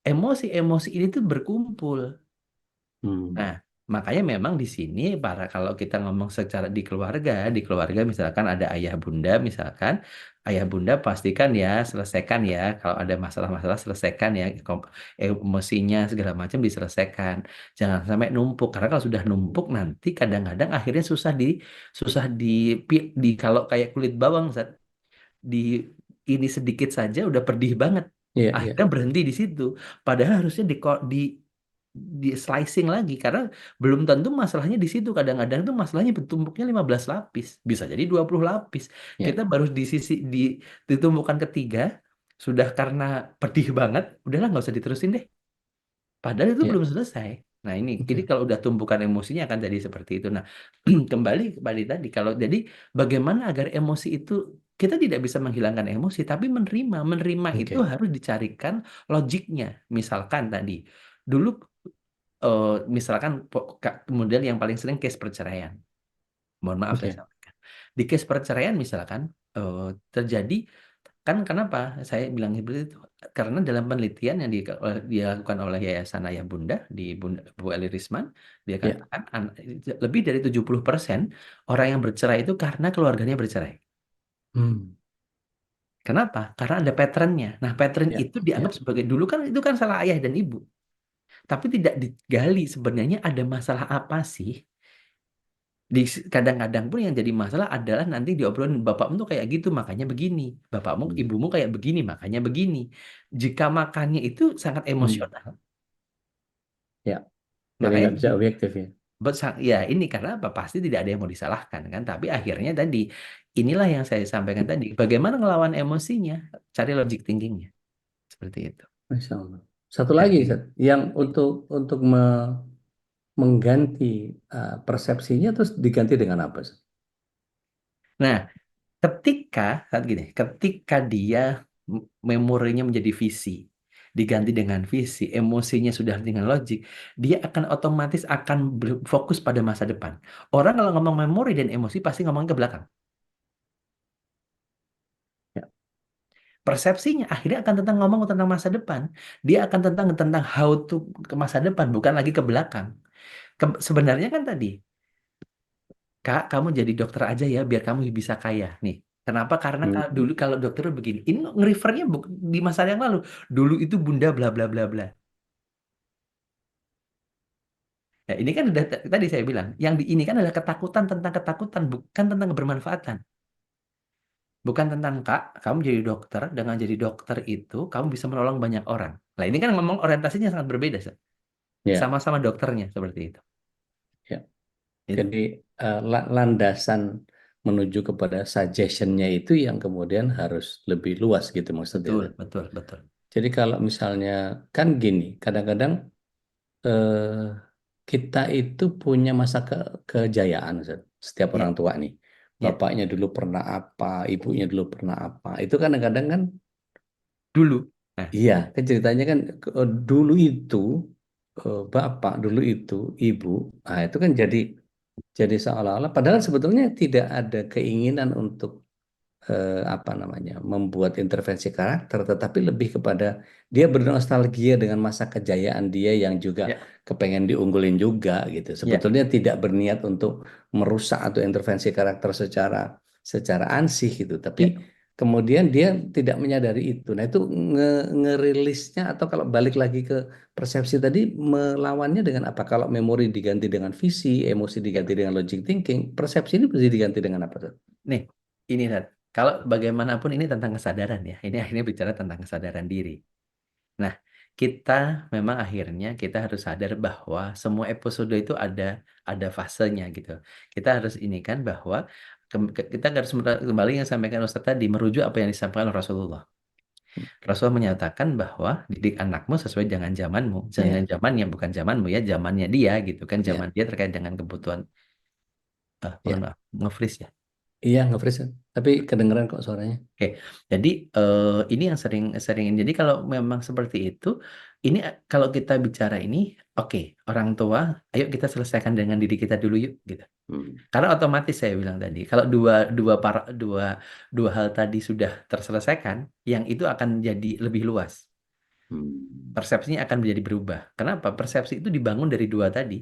emosi-emosi ini tuh berkumpul. Nah, Hmm. makanya memang di sini kalau kita ngomong secara di keluarga misalkan ada ayah bunda, misalkan ayah bunda pastikan ya selesaikan ya kalau ada masalah-masalah selesaikan ya emosinya segala macam diselesaikan. Jangan sampai numpuk karena kalau sudah numpuk nanti kadang-kadang akhirnya susah di kalau kayak kulit bawang Zat, di ini sedikit saja udah pedih banget. Iya, iya, Akhirnya berhenti di situ. Padahal harusnya di slicing lagi karena belum tentu masalahnya di situ. Kadang-kadang tuh masalahnya bertumpuknya 15 lapis, bisa jadi 20 lapis. iya, Kita baru di tumpukan ketiga sudah karena pedih banget, udahlah nggak usah diterusin deh. Padahal itu iya. belum selesai. Nah ini, jadi Oke. kalau udah tumpukan emosinya akan jadi seperti itu. Nah kembali kepada tadi, kalau jadi bagaimana agar emosi itu, kita tidak bisa menghilangkan emosi, tapi menerima. Menerima itu Oke. harus dicarikan logiknya. Misalkan tadi, dulu misalkan kemudian yang paling sering case perceraian. Mohon maaf saya Oke. sampaikan. Di case perceraian misalkan terjadi, kan kenapa saya bilang seperti itu? Karena dalam penelitian yang dilakukan oleh Yayasan Ayah Bunda di Bu Eli Risman, dia Ya. katakan lebih dari 70% orang yang bercerai itu karena keluarganya bercerai. Hmm. Kenapa? Karena ada patternnya. Nah, pattern Ya. itu dianggap Ya. sebagai, dulu kan itu kan salah ayah dan ibu. Tapi tidak digali sebenarnya ada masalah apa sih. Kadang-kadang pun yang jadi masalah adalah nanti diobrolin, bapakmu tuh kayak gitu makanya begini, bapakmu Hmm. ibumu kayak begini makanya begini. Jika makannya itu sangat Hmm. emosional, Ya. Jadi makanya nggak bisa objektif ya. ya ini karena apa, pasti tidak ada yang mau disalahkan kan, tapi akhirnya tadi inilah yang saya sampaikan tadi, bagaimana ngelawan emosinya, cari logic thinkingnya seperti itu. Masya Allah. Satu Ya. lagi, Ustaz, yang untuk mengganti persepsinya terus diganti dengan apa, Ustaz? Nah, saat gini, ketika dia memorinya menjadi visi, diganti dengan visi, emosinya sudah dengan logik, dia akan otomatis akan fokus pada masa depan. Orang kalau ngomong memori dan emosi pasti ngomong ke belakang. Ya. Persepsinya akhirnya akan ngomong tentang masa depan. Dia akan tentang how to ke masa depan, bukan lagi ke belakang. Sebenarnya kan tadi, Kak, kamu jadi dokter aja ya biar kamu bisa kaya. Nih, kenapa? Karena Hmm. dulu kalau dokter begini, ini nge-refernya di masa yang lalu. Dulu itu bunda bla bla bla bla. Ya, ini kan udah tadi saya bilang, yang di ini kan adalah ketakutan tentang ketakutan, bukan tentang kebermanfaatan. Bukan tentang, Kak, kamu jadi dokter, dengan jadi dokter itu kamu bisa menolong banyak orang. Nah, ini kan ngomong orientasinya sangat berbeda, Sir. Ya. Sama-sama dokternya seperti itu. Ya. Itu. Jadi landasan menuju kepada suggestionnya itu yang kemudian harus lebih luas gitu maksudnya, Betul, Ustaz. betul, betul. Jadi kalau misalnya kan gini, kadang-kadang eh, kita itu punya masa kejayaan, Ustaz. Setiap Ya, orang tua nih. ya. Bapaknya dulu pernah apa, ibunya dulu pernah apa. Itu kan kadang-kadang kan, Dulu. Nah, iya, kan ceritanya kan dulu itu bapak, dulu itu ibu. Nah, itu kan jadi seolah-olah padahal sebetulnya tidak ada keinginan untuk apa namanya membuat intervensi karakter, tetapi lebih kepada dia bernostalgia dengan masa kejayaan dia yang juga ya, kepengen diunggulin juga gitu. ya, Sebetulnya tidak berniat untuk merusak atau intervensi karakter secara secara ansih gitu, tapi ya. kemudian dia tidak menyadari itu. Nah itu ngerilisnya atau kalau balik lagi ke persepsi tadi melawannya dengan apa? Kalau memori diganti dengan visi, emosi Ya. diganti dengan logic thinking, persepsi ini mesti diganti dengan apa, Ustaz? Nih, ini Nat. Kalau bagaimanapun ini tentang kesadaran ya. Ini akhirnya bicara tentang kesadaran diri. Nah, kita memang akhirnya kita harus sadar bahwa semua episode itu ada fasenya gitu. Kita harus ini kan bahwa kita harus kembali yang sampaikan Ustaz tadi, merujuk apa yang disampaikan oleh Rasulullah. Rasulullah menyatakan bahwa didik anakmu sesuai dengan zamanmu, dengan Ya, zamannya, bukan zamanmu ya, zamannya dia gitu kan, zaman ya, dia terkait dengan kebutuhan. Mohon ya. maaf, nge-freeze ya. Iya, nge-freeze. Tapi kedengeran kok suaranya. Oke, jadi ini yang sering. Jadi kalau memang seperti itu, ini kalau kita bicara ini, oke, orang tua, ayo kita selesaikan dengan diri kita dulu yuk, gitu. Hmm. Karena otomatis saya bilang tadi, kalau dua hal tadi sudah terselesaikan, yang itu akan jadi lebih luas. Hmm. Persepsinya akan menjadi berubah. Kenapa? Persepsi itu dibangun dari dua tadi.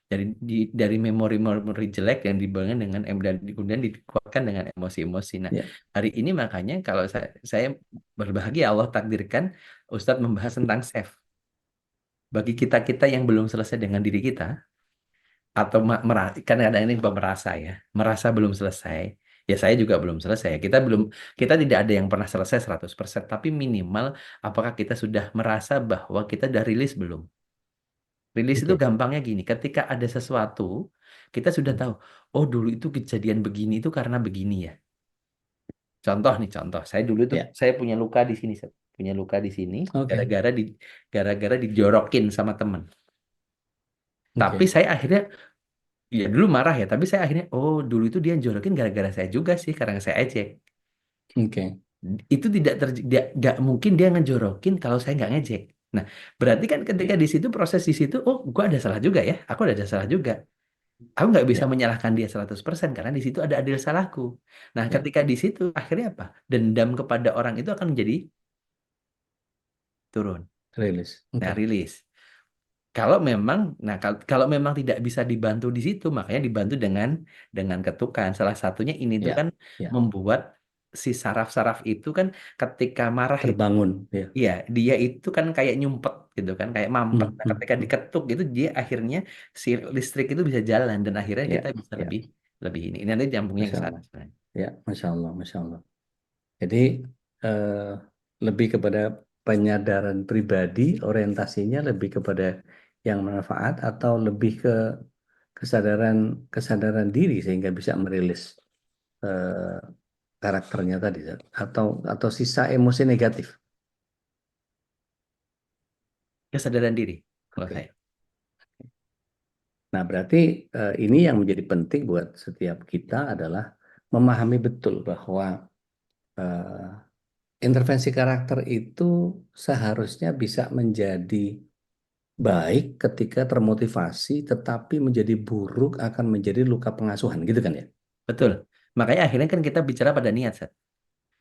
Dari memori-memori jelek yang dibangun dengan dan kemudian dikuatkan dengan emosi-emosi. Nah, Ya, hari ini makanya kalau saya berbahagia Allah takdirkan Ustadz membahas tentang self. Bagi kita-kita yang belum selesai dengan diri kita, atau kan kadang ini merasa ya, merasa belum selesai. Ya saya juga belum selesai. Kita tidak ada yang pernah selesai 100%, tapi minimal apakah kita sudah merasa bahwa kita udah rilis belum? Rilis itu oke. gampangnya gini, ketika ada sesuatu, kita sudah Hmm. tahu, oh dulu itu kejadian begini itu karena begini ya. Contoh nih, contoh. Saya dulu itu Ya, saya punya luka di sini, Seth. Punya luka di sini oke. gara-gara dijorokin sama teman. Tapi Oke. saya akhirnya, ya dulu marah ya, tapi saya akhirnya, oh dulu itu dia jorokin gara-gara saya juga sih, karena saya ejek. Oke. Itu nggak mungkin dia ngejorokin kalau saya nggak ngejek. Nah, berarti kan ketika Ya. di situ proses di situ, oh gua ada salah juga ya, aku ada salah juga. Aku nggak bisa Ya. menyalahkan dia 100% karena di situ ada adil salahku. Nah, Ya. ketika di situ akhirnya apa? Dendam kepada orang itu akan menjadi turun. Rilis. Nah, Oke. rilis. Kalau memang, nah kalau memang tidak bisa dibantu di situ, makanya dibantu dengan ketukan. Salah satunya ini tuh Ya. kan Ya. membuat si saraf-saraf itu kan ketika marah itu, Terbangun. Ya. iya dia itu kan kayak nyumpet gitu kan, kayak mampet. Hmm, Nah, hmm, ketika hmm. diketuk gitu, dia akhirnya si listrik itu bisa jalan dan akhirnya Ya. kita bisa Ya. lebih lebih ini. Ini nanti nyambungnya ke Masya sana Allah. sebenarnya. Ya. Masya Allah. Masya Allah. Jadi eh, lebih kepada penyadaran pribadi, orientasinya lebih kepada yang manfaat atau lebih ke kesadaran kesadaran diri sehingga bisa merilis eh, karakternya tadi Zat. Atau sisa emosi negatif. Kesadaran diri kalau Oke. saya. Nah, berarti ini yang menjadi penting buat setiap kita adalah memahami betul bahwa eh, intervensi karakter itu seharusnya bisa menjadi baik ketika termotivasi, tetapi menjadi buruk akan menjadi luka pengasuhan, gitu kan ya? Betul. Makanya akhirnya kan kita bicara pada niat, Sat.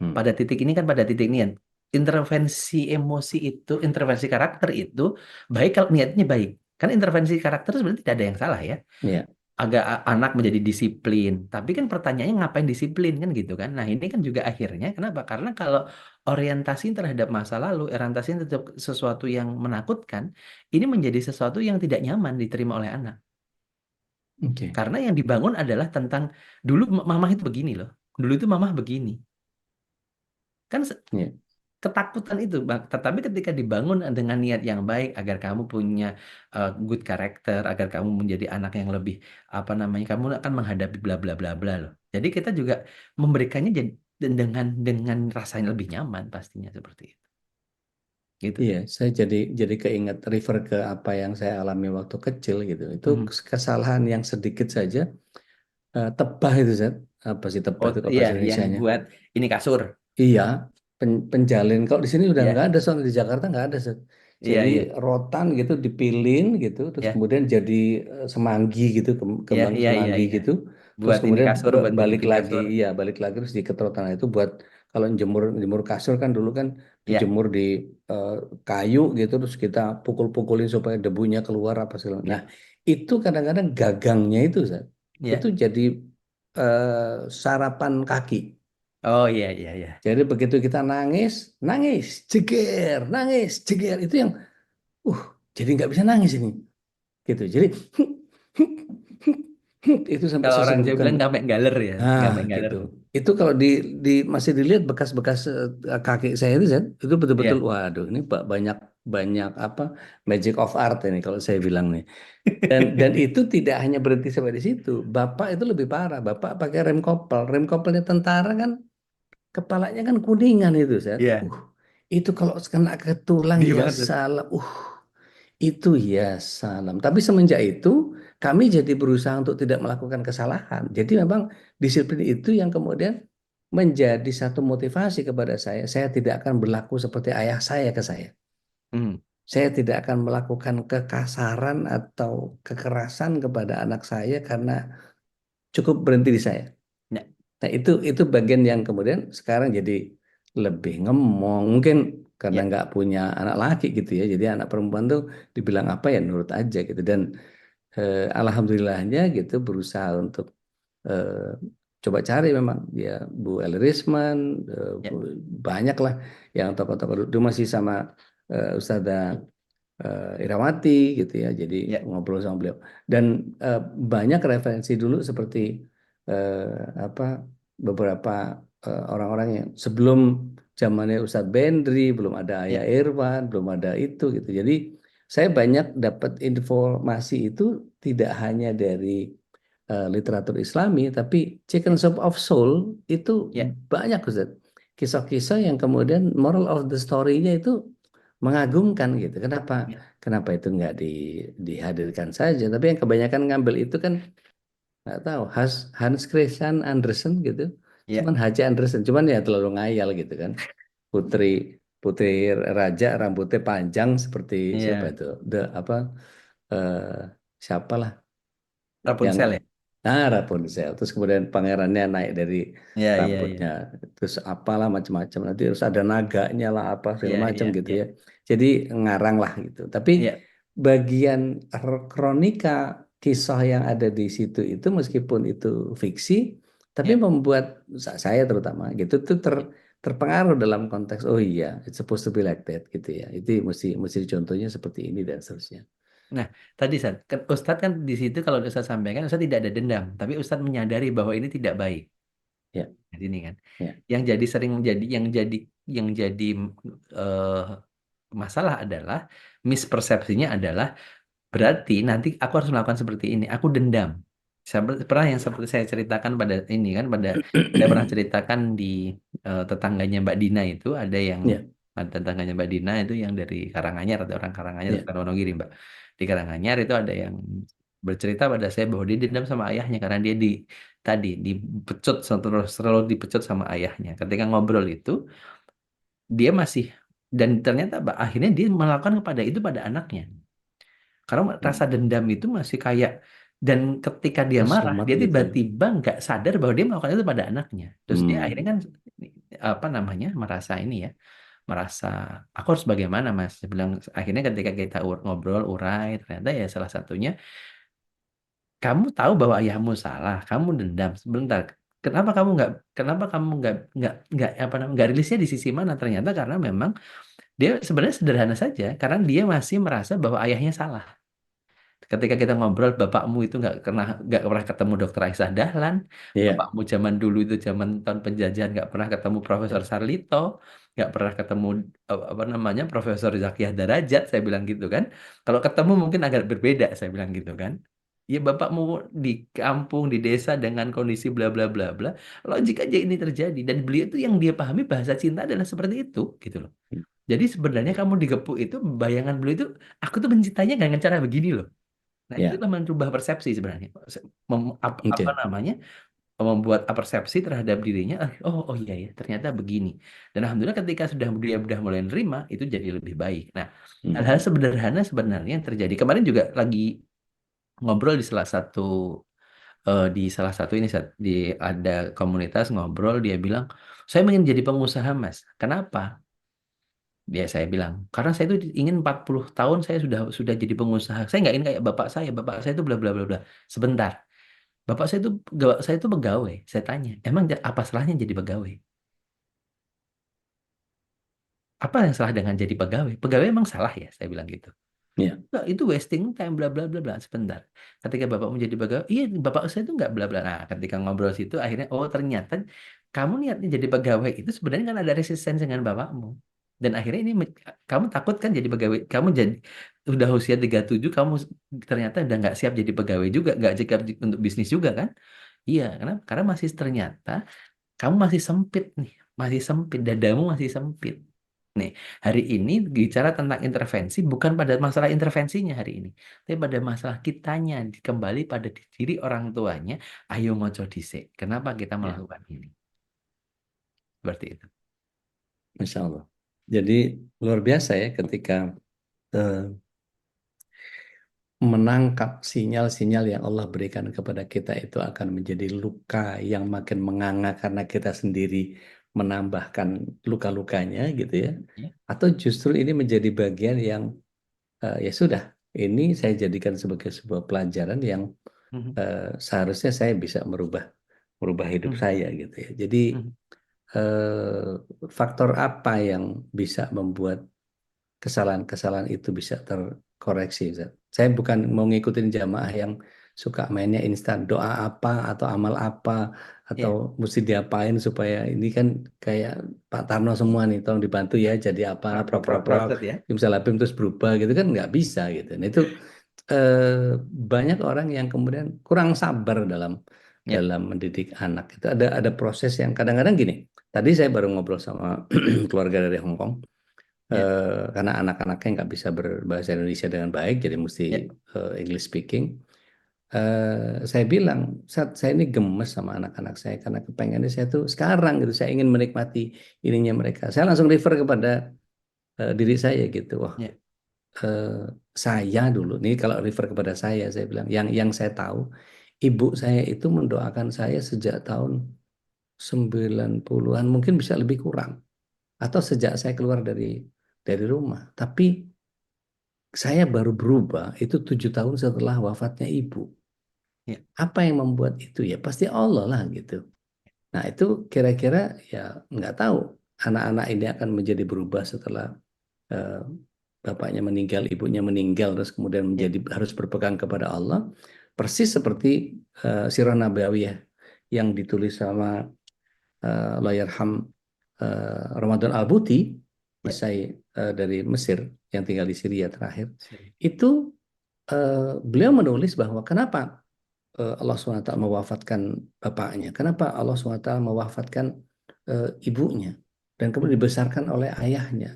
Hmm. Pada titik ini kan pada titik niat. Intervensi emosi itu, intervensi karakter itu baik kalau niatnya baik. Kan intervensi karakter sebenarnya tidak ada yang salah ya. Ya, Anak menjadi disiplin. Tapi kan pertanyaannya ngapain disiplin kan gitu kan. Nah ini kan juga akhirnya kenapa? Karena kalau orientasi terhadap masa lalu, orientasi terhadap sesuatu yang menakutkan, ini menjadi sesuatu yang tidak nyaman diterima oleh anak. oke. Karena yang dibangun adalah tentang dulu mamah itu begini loh. Dulu itu mamah begini. Kan Ya, ketakutan itu, Bang. Tetapi ketika dibangun dengan niat yang baik agar kamu punya good character, agar kamu menjadi anak yang lebih apa namanya, kamu akan menghadapi bla bla bla bla loh. Jadi kita juga memberikannya dengan rasanya lebih nyaman pastinya seperti itu. Gitu. iya, saya jadi keinget refer ke apa yang saya alami waktu kecil gitu. Itu Mhm. kesalahan yang sedikit saja, tebah itu Zat. Apa sih tebah Oh itu kalau iya, bahasa yang Indonesianya? buat ini kasur. Iya, penjalin. Kalau di sini udah nggak Iya, ada, soalnya di Jakarta nggak ada. Set. iya, Jadi iya, rotan gitu dipilin gitu, terus iya, kemudian jadi semanggi gitu, iya, kembang iya, iya, semanggi iya. gitu, terus Buat ini kemudian kasur, buat balik bentukin lagi, kasur. iya balik lagi terus diikat rotan. Nah, itu buat kalau jemur jemur kasur kan dulu kan Iya, dijemur di eh, kayu gitu, terus kita pukul-pukulin supaya debunya keluar apa segala. Nah, iya, itu kadang-kadang gagangnya itu, Zat, itu iya. jadi sarapan kaki. Oh iya, iya, iya. Jadi begitu kita nangis, nangis, jeger, nangis, jeger. Itu yang, uh, jadi nggak bisa nangis ini. Gitu. Jadi, itu sampai Kalau orang Jawa sesenggukan. bilang gamek galer ya, Nah, gamek galer. gitu. Itu kalau masih dilihat bekas-bekas kaki saya itu, Zat, itu betul-betul, Iya. waduh, ini banyak banyak apa magic of art ini kalau saya bilang nih. Dan itu tidak hanya berhenti sampai di situ. Bapak itu lebih parah. Bapak pakai rem kopel. Rem kopelnya tentara kan kepalanya kan kuningan itu, Zat. Iya, Itu kalau kena ke tulang sedih ya banget tuh. salam. Itu ya salam. Tapi semenjak itu kami jadi berusaha untuk tidak melakukan kesalahan. Jadi memang disiplin itu yang kemudian menjadi satu motivasi kepada saya. Saya tidak akan berlaku seperti ayah saya ke saya. Hmm. Saya tidak akan melakukan kekasaran atau kekerasan kepada anak saya karena cukup berhenti di saya. Ya, Nah, itu bagian yang kemudian sekarang jadi lebih ngemong. Mungkin karena ya, nggak punya anak laki gitu ya. Jadi anak perempuan tuh dibilang apa ya nurut aja gitu. Dan alhamdulillahnya gitu berusaha untuk eh, coba cari memang ya Bu Eli Risman, ya, banyak lah yang tokoh-tokoh dulu masih sama Ustazah Irawati gitu ya. Jadi ya, ngobrol sama beliau. Dan eh, banyak referensi dulu seperti apa beberapa orang-orang yang sebelum zamannya Ustadz Bendri, belum ada ya, Ayah Irwan, belum ada itu gitu. Jadi saya banyak dapat informasi itu tidak hanya dari literatur Islami, tapi Chicken Soup of Soul itu ya, banyak Ustadz. Kisah-kisah yang kemudian moral of the story-nya itu mengagumkan gitu. Kenapa Ya, kenapa itu nggak dihadirkan saja? Tapi yang kebanyakan ngambil itu kan nggak tahu Hans Christian Andersen gitu. ya, Cuman Haji Andersen, cuman ya terlalu ngayal gitu kan. Putri Putri Raja rambutnya panjang seperti siapa ya. itu? Apa eh siapalah yang Rapunzel ya. Rapunzel. Terus kemudian pangerannya naik dari Ya, iya, iya, rambutnya. Terus apalah macam-macam. Nanti terus ada naganya lah apa segala iya, macam iya, gitu iya, ya. Jadi ngarang lah gitu. Tapi iya, bagian kronika kisah yang ada di situ itu meskipun itu fiksi, tapi iya, membuat saya terutama gitu tuh terpengaruh dalam konteks oh iya, it's supposed to be like that gitu ya. Itu mesti mesti contohnya seperti ini dan seterusnya. Nah, tadi Ustadz kan di situ kalau Ustadz sampaikan, Ustadz tidak ada dendam, tapi Ustadz menyadari bahwa ini tidak baik. Ya, Di sini kan, ya, yang jadi sering menjadi yang jadi eh, masalah adalah mispersepsinya adalah berarti nanti aku harus melakukan seperti ini. Aku dendam. Pernah yang seperti saya ceritakan pada ini kan, saya pernah ceritakan di tetangganya Mbak Dina itu ya, ada tetangganya Mbak Dina itu yang dari Karanganyar, ada orang Karanganyar ya, atau Wonogiri Mbak. Di Karanganyar itu ada yang bercerita pada saya bahwa dia dendam sama ayahnya karena dia tadi dipecut selalu dipecut sama ayahnya. Ketika ngobrol itu dia masih dan ternyata akhirnya dia melakukan kepada itu pada anaknya. Karena rasa hmm, dendam itu masih kayak dan ketika dia marah, kesumat dia gitu ya. tiba-tiba nggak sadar bahwa dia melakukan itu pada anaknya. Terus dia akhirnya Hmm, kan apa namanya merasa ini ya, merasa aku harus bagaimana Mas? Dia bilang akhirnya ketika kita ngobrol urai ternyata ya salah satunya kamu tahu bahwa ayahmu salah, kamu dendam. Sebentar, kenapa kamu nggak apa namanya nggak rilisnya di sisi mana? Ternyata karena memang dia sebenarnya sederhana saja, karena dia masih merasa bahwa ayahnya salah. Ketika kita ngobrol, bapakmu itu nggak pernah ketemu Dokter Aisyah Dahlan, iya, bapakmu zaman dulu itu zaman tahun penjajahan nggak pernah ketemu Profesor Sarlito, nggak pernah ketemu apa namanya Profesor Zakiah Darajat, saya bilang gitu kan. Kalau ketemu mungkin agak berbeda, saya bilang gitu kan. Ya bapakmu di kampung, di desa dengan kondisi bla bla bla bla, logik aja ini terjadi dan beliau itu yang dia pahami bahasa cinta adalah seperti itu, gitu loh. Jadi sebenarnya kamu digepuk itu bayangan beliau itu, aku tuh mencintainya dengan cara begini loh. Nah, ya, itulah merubah persepsi sebenarnya. Apa oke, namanya? Membuat persepsi terhadap dirinya, oh oh iya ya, ternyata begini. Dan alhamdulillah ketika dia sudah mulai nerima, itu jadi lebih baik. Nah, hal-hal hmm, sederhana sebenarnya yang terjadi. Kemarin juga lagi ngobrol di salah satu ini ada komunitas ngobrol, dia bilang, "Saya ingin jadi pengusaha, Mas." Kenapa? Dia saya bilang, karena saya itu ingin 40 tahun saya sudah jadi pengusaha. Saya nggak ingin kayak bapak saya. Bapak saya itu bla bla bla bla. Sebentar. Bapak saya itu pegawai. Saya tanya, emang apa salahnya jadi pegawai? Apa yang salah dengan jadi pegawai? Pegawai emang salah ya? Saya bilang gitu. ya, Enggak, itu wasting time bla bla bla bla. Sebentar. Ketika bapak menjadi pegawai, iya bapak saya itu nggak bla bla. Nah, ketika ngobrol situ akhirnya oh ternyata kamu niatnya jadi pegawai itu sebenarnya kan ada resistensi dengan bapakmu. Dan akhirnya ini kamu takut kan jadi pegawai. Kamu jadi udah usia 37 kamu ternyata udah nggak siap jadi pegawai juga, nggak siap untuk bisnis juga kan? Iya, kenapa? Karena masih ternyata kamu masih sempit nih, masih sempit, dadamu masih sempit. Nih, hari ini bicara tentang intervensi bukan pada masalah intervensinya hari ini, tapi pada masalah kitanya kembali pada diri orang tuanya. Ayo ngoco dhisik. Kenapa kita ya, melakukan ini? Seperti itu. Masya Allah. Jadi luar biasa ya ketika eh, menangkap sinyal-sinyal yang Allah berikan kepada kita itu akan menjadi luka yang makin menganga karena kita sendiri menambahkan luka-lukanya gitu ya. Ya. Atau justru ini menjadi bagian yang ya sudah, ini saya jadikan sebagai sebuah pelajaran yang Mhm, seharusnya saya bisa merubah merubah hidup mhm, saya gitu ya. Jadi mhm. faktor apa yang bisa membuat kesalahan-kesalahan itu bisa terkoreksi, Ustaz? Saya bukan mau ngikutin jamaah yang suka mainnya instan, doa apa atau amal apa atau Iya, mesti diapain supaya ini kan kayak Pak Tarno semua nih, tolong dibantu ya jadi apa, pura-pura pura-pura Ustaz ya. simsalabim terus berubah gitu kan nggak bisa gitu. Nah itu eh, banyak orang yang kemudian kurang sabar dalam Ya. dalam mendidik anak. Itu ada proses yang kadang-kadang gini. Tadi saya baru ngobrol sama keluarga dari Hong Kong. Ya, Karena anak-anaknya nggak bisa berbahasa Indonesia dengan baik, jadi mesti ya, English speaking. Saya bilang, saya ini gemes sama anak-anak saya karena kepengennya saya tuh sekarang gitu, saya ingin menikmati ininya mereka. Saya langsung refer kepada diri saya gitu. Wah, ya, eh, saya dulu nih kalau refer kepada saya bilang, yang saya tahu, ibu saya itu mendoakan saya sejak tahun 90-an, mungkin bisa lebih kurang, atau sejak saya keluar dari rumah. Tapi saya baru berubah itu 7 tahun setelah wafatnya ibu. ya, Apa yang membuat itu ya? Pasti Allah lah gitu. Nah itu kira-kira ya nggak tahu anak-anak ini akan menjadi berubah setelah eh, bapaknya meninggal, ibunya meninggal, terus kemudian ya, menjadi harus berpegang kepada Allah. Persis seperti Sirah Nabawiyah yang ditulis sama Allahyarham Ramadan Al-Buti, ya. Masai dari Mesir yang tinggal di Syria terakhir. Sorry. Itu beliau menulis bahwa kenapa Allah SWT mewafatkan bapaknya. Kenapa Allah SWT mewafatkan ibunya. Dan kemudian dibesarkan oleh ayahnya,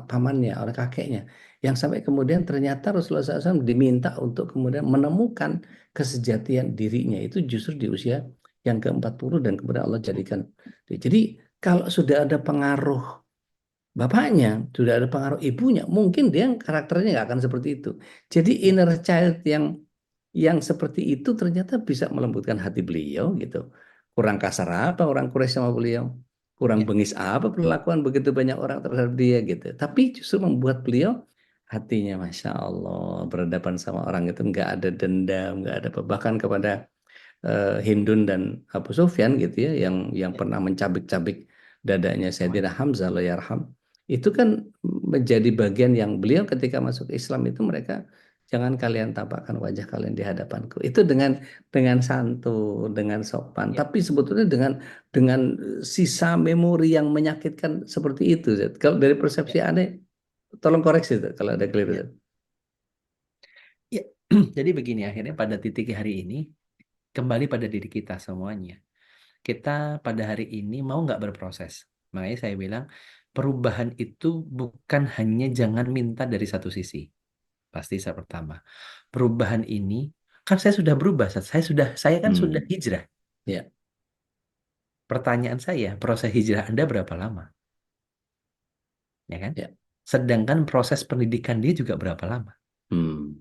pamannya, oleh kakeknya. Yang sampai kemudian ternyata Rasulullah SAW diminta untuk kemudian menemukan kesejatian dirinya. Itu justru di usia yang ke-40 dan kemudian Allah jadikan. Jadi kalau sudah ada pengaruh bapaknya, sudah ada pengaruh ibunya, mungkin dia karakternya nggak akan seperti itu. Jadi Ya, inner child yang seperti itu ternyata bisa melembutkan hati beliau gitu. Kurang kasar apa orang Quraisy sama beliau? Kurang ya, bengis apa perlakuan begitu banyak orang terhadap dia gitu. Tapi justru membuat beliau hatinya Masya Allah berhadapan sama orang itu nggak ada dendam, nggak ada apa. Bahkan kepada Hindun dan Abu Sufyan gitu ya yang ya. pernah mencabik-cabik dadanya Aman. Sayyidina Hamzah Allahyarham itu kan menjadi bagian yang beliau ketika masuk Islam itu mereka jangan kalian tampakkan wajah kalian di hadapanku itu dengan santun dengan sopan Ya, tapi sebetulnya dengan sisa memori yang menyakitkan seperti itu Zed. Kalau dari ya, persepsi aneh tolong koreksi Zed, kalau ada keliru ya. Zed. Ya. Jadi begini, akhirnya pada titik hari ini kembali pada diri kita semuanya. Kita pada hari ini mau nggak berproses. Makanya saya bilang perubahan itu bukan hanya jangan minta dari satu sisi. Pasti saya pertama. Perubahan ini kan saya sudah berubah. Saya kan sudah Hmm. hijrah. Ya, Pertanyaan saya, proses hijrah Anda berapa lama? Ya kan? ya. Sedangkan proses pendidikan dia juga berapa lama? Hmm.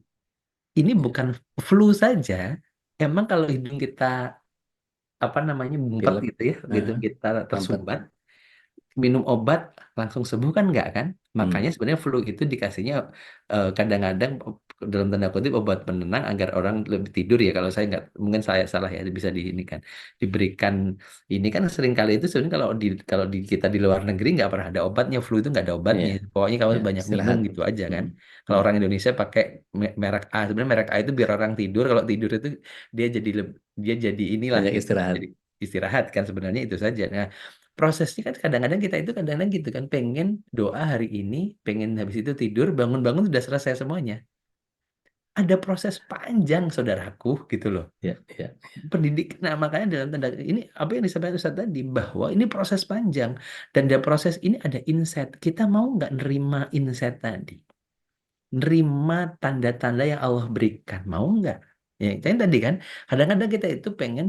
Ini Ya. bukan flu saja. Emang kalau hidung kita apa namanya ngumpet Pilek. gitu ya, Heeh, hidung kita mampet. tersumbat, minum obat langsung sembuh kan enggak kan? Makanya Hmm. sebenarnya flu itu dikasihnya kadang-kadang dalam tanda kutip obat penenang agar orang lebih tidur ya kalau saya nggak mungkin saya salah ya bisa di ini kan diberikan ini kan sering kali itu sebenarnya kalau di kita di luar negeri nggak pernah ada obatnya flu itu nggak ada obatnya Ya, pokoknya kamu ya, banyak minum istirahat. gitu aja kan Hmm. kalau Ya, orang Indonesia pakai merek A sebenarnya merek A itu biar orang tidur kalau tidur itu dia jadi inilah banyak gitu istirahat. jadi istirahat kan sebenarnya itu saja nah prosesnya kan kadang-kadang kita itu kadang-kadang gitu kan pengen doa hari ini pengen habis itu tidur bangun-bangun sudah selesai semuanya ada proses panjang saudaraku gitu loh Ya, ya, pendidik nah makanya dalam tanda ini apa yang disampaikan Ustaz tadi bahwa ini proses panjang dan dalam proses ini ada insight kita mau nggak nerima insight tadi nerima tanda-tanda yang Allah berikan mau nggak ya yang tadi kan kadang-kadang kita itu pengen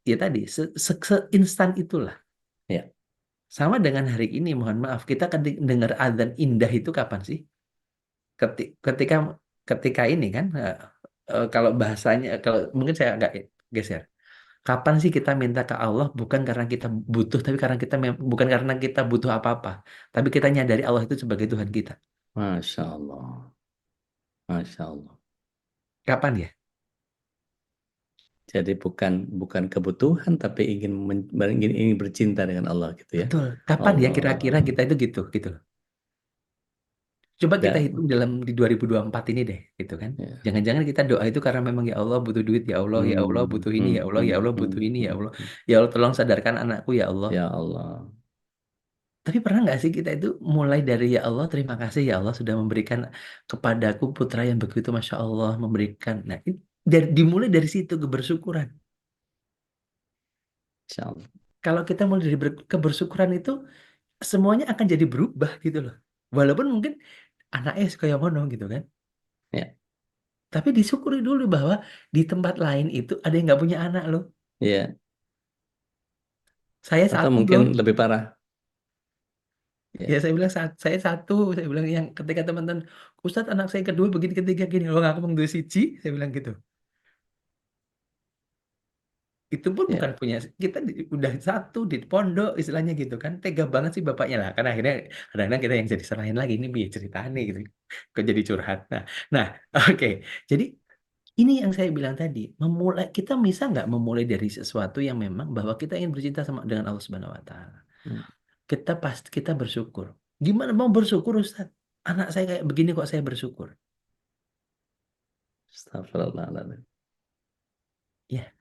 ya tadi seinstan itulah. ya. Sama dengan hari ini, mohon maaf, kita dengar azan indah itu kapan sih? Ketika ketika ini kan, kalau bahasanya, kalau mungkin saya agak geser. Kapan sih kita minta ke Allah bukan karena kita butuh, tapi karena bukan karena kita butuh apa-apa, tapi kita nyadari Allah itu sebagai Tuhan kita. Masya Allah. Masya Allah. Kapan ya? Jadi bukan bukan kebutuhan, tapi ingin bercinta dengan Allah gitu ya. Betul. Kapan ya Allah. kira-kira kita itu gitu, gitu loh. Coba kita Dan, hitung dalam di 2024 ini deh, gitu kan. ya. Jangan-jangan kita doa itu karena memang ya Allah butuh duit, ya Allah Hmm, butuh ini, hmm, ya hmm, Allah butuh hmm, ini, hmm, hmm. Ya Allah tolong sadarkan anakku ya Allah. Ya Allah. Tapi pernah nggak sih kita itu mulai dari ya Allah terima kasih ya Allah sudah memberikan kepadaku putra yang begitu Masya Allah memberikan. Nah, dimulai dari situ kebersyukuran. Insya Allah. Kalau kita mulai dari kebersyukuran itu semuanya akan jadi berubah gitu loh. Walaupun mungkin anaknya suka yang ngono gitu kan. Ya, Tapi disyukuri dulu bahwa di tempat lain itu ada yang nggak punya anak loh. ya. Saya Atau satu mungkin loh. lebih parah. Ya Ya, saya bilang saya satu. Saya bilang yang ketika teman-teman, Ustadz anak saya kedua begini ketiga gini. Lo ngaku mengdu siji. Saya bilang gitu. Itu pun bukan ya, punya kita udah satu di pondok istilahnya gitu kan. Tega banget sih bapaknya lah. Karena akhirnya kadang-kadang kita yang jadi salahin lagi ini biar ceritanya gitu. Kok jadi curhat. Nah, oke. Jadi ini yang saya bilang tadi, kita bisa nggak memulai dari sesuatu yang memang bahwa kita ingin bercinta sama dengan Allah Subhanahu Wa Taala. hmm. Kita bersyukur. Gimana mau bersyukur Ustaz? Anak saya kayak begini kok saya bersyukur. Astagfirullahaladzim. Ya,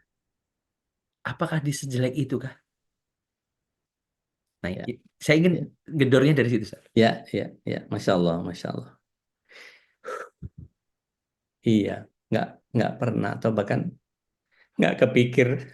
apakah di sejelek itu kah? Nah, Ya, saya ingin ya, gedornya dari situ, Ustaz. ya, ya, ya. Masya Allah, Masya Allah. Iya, nggak pernah atau bahkan nggak kepikir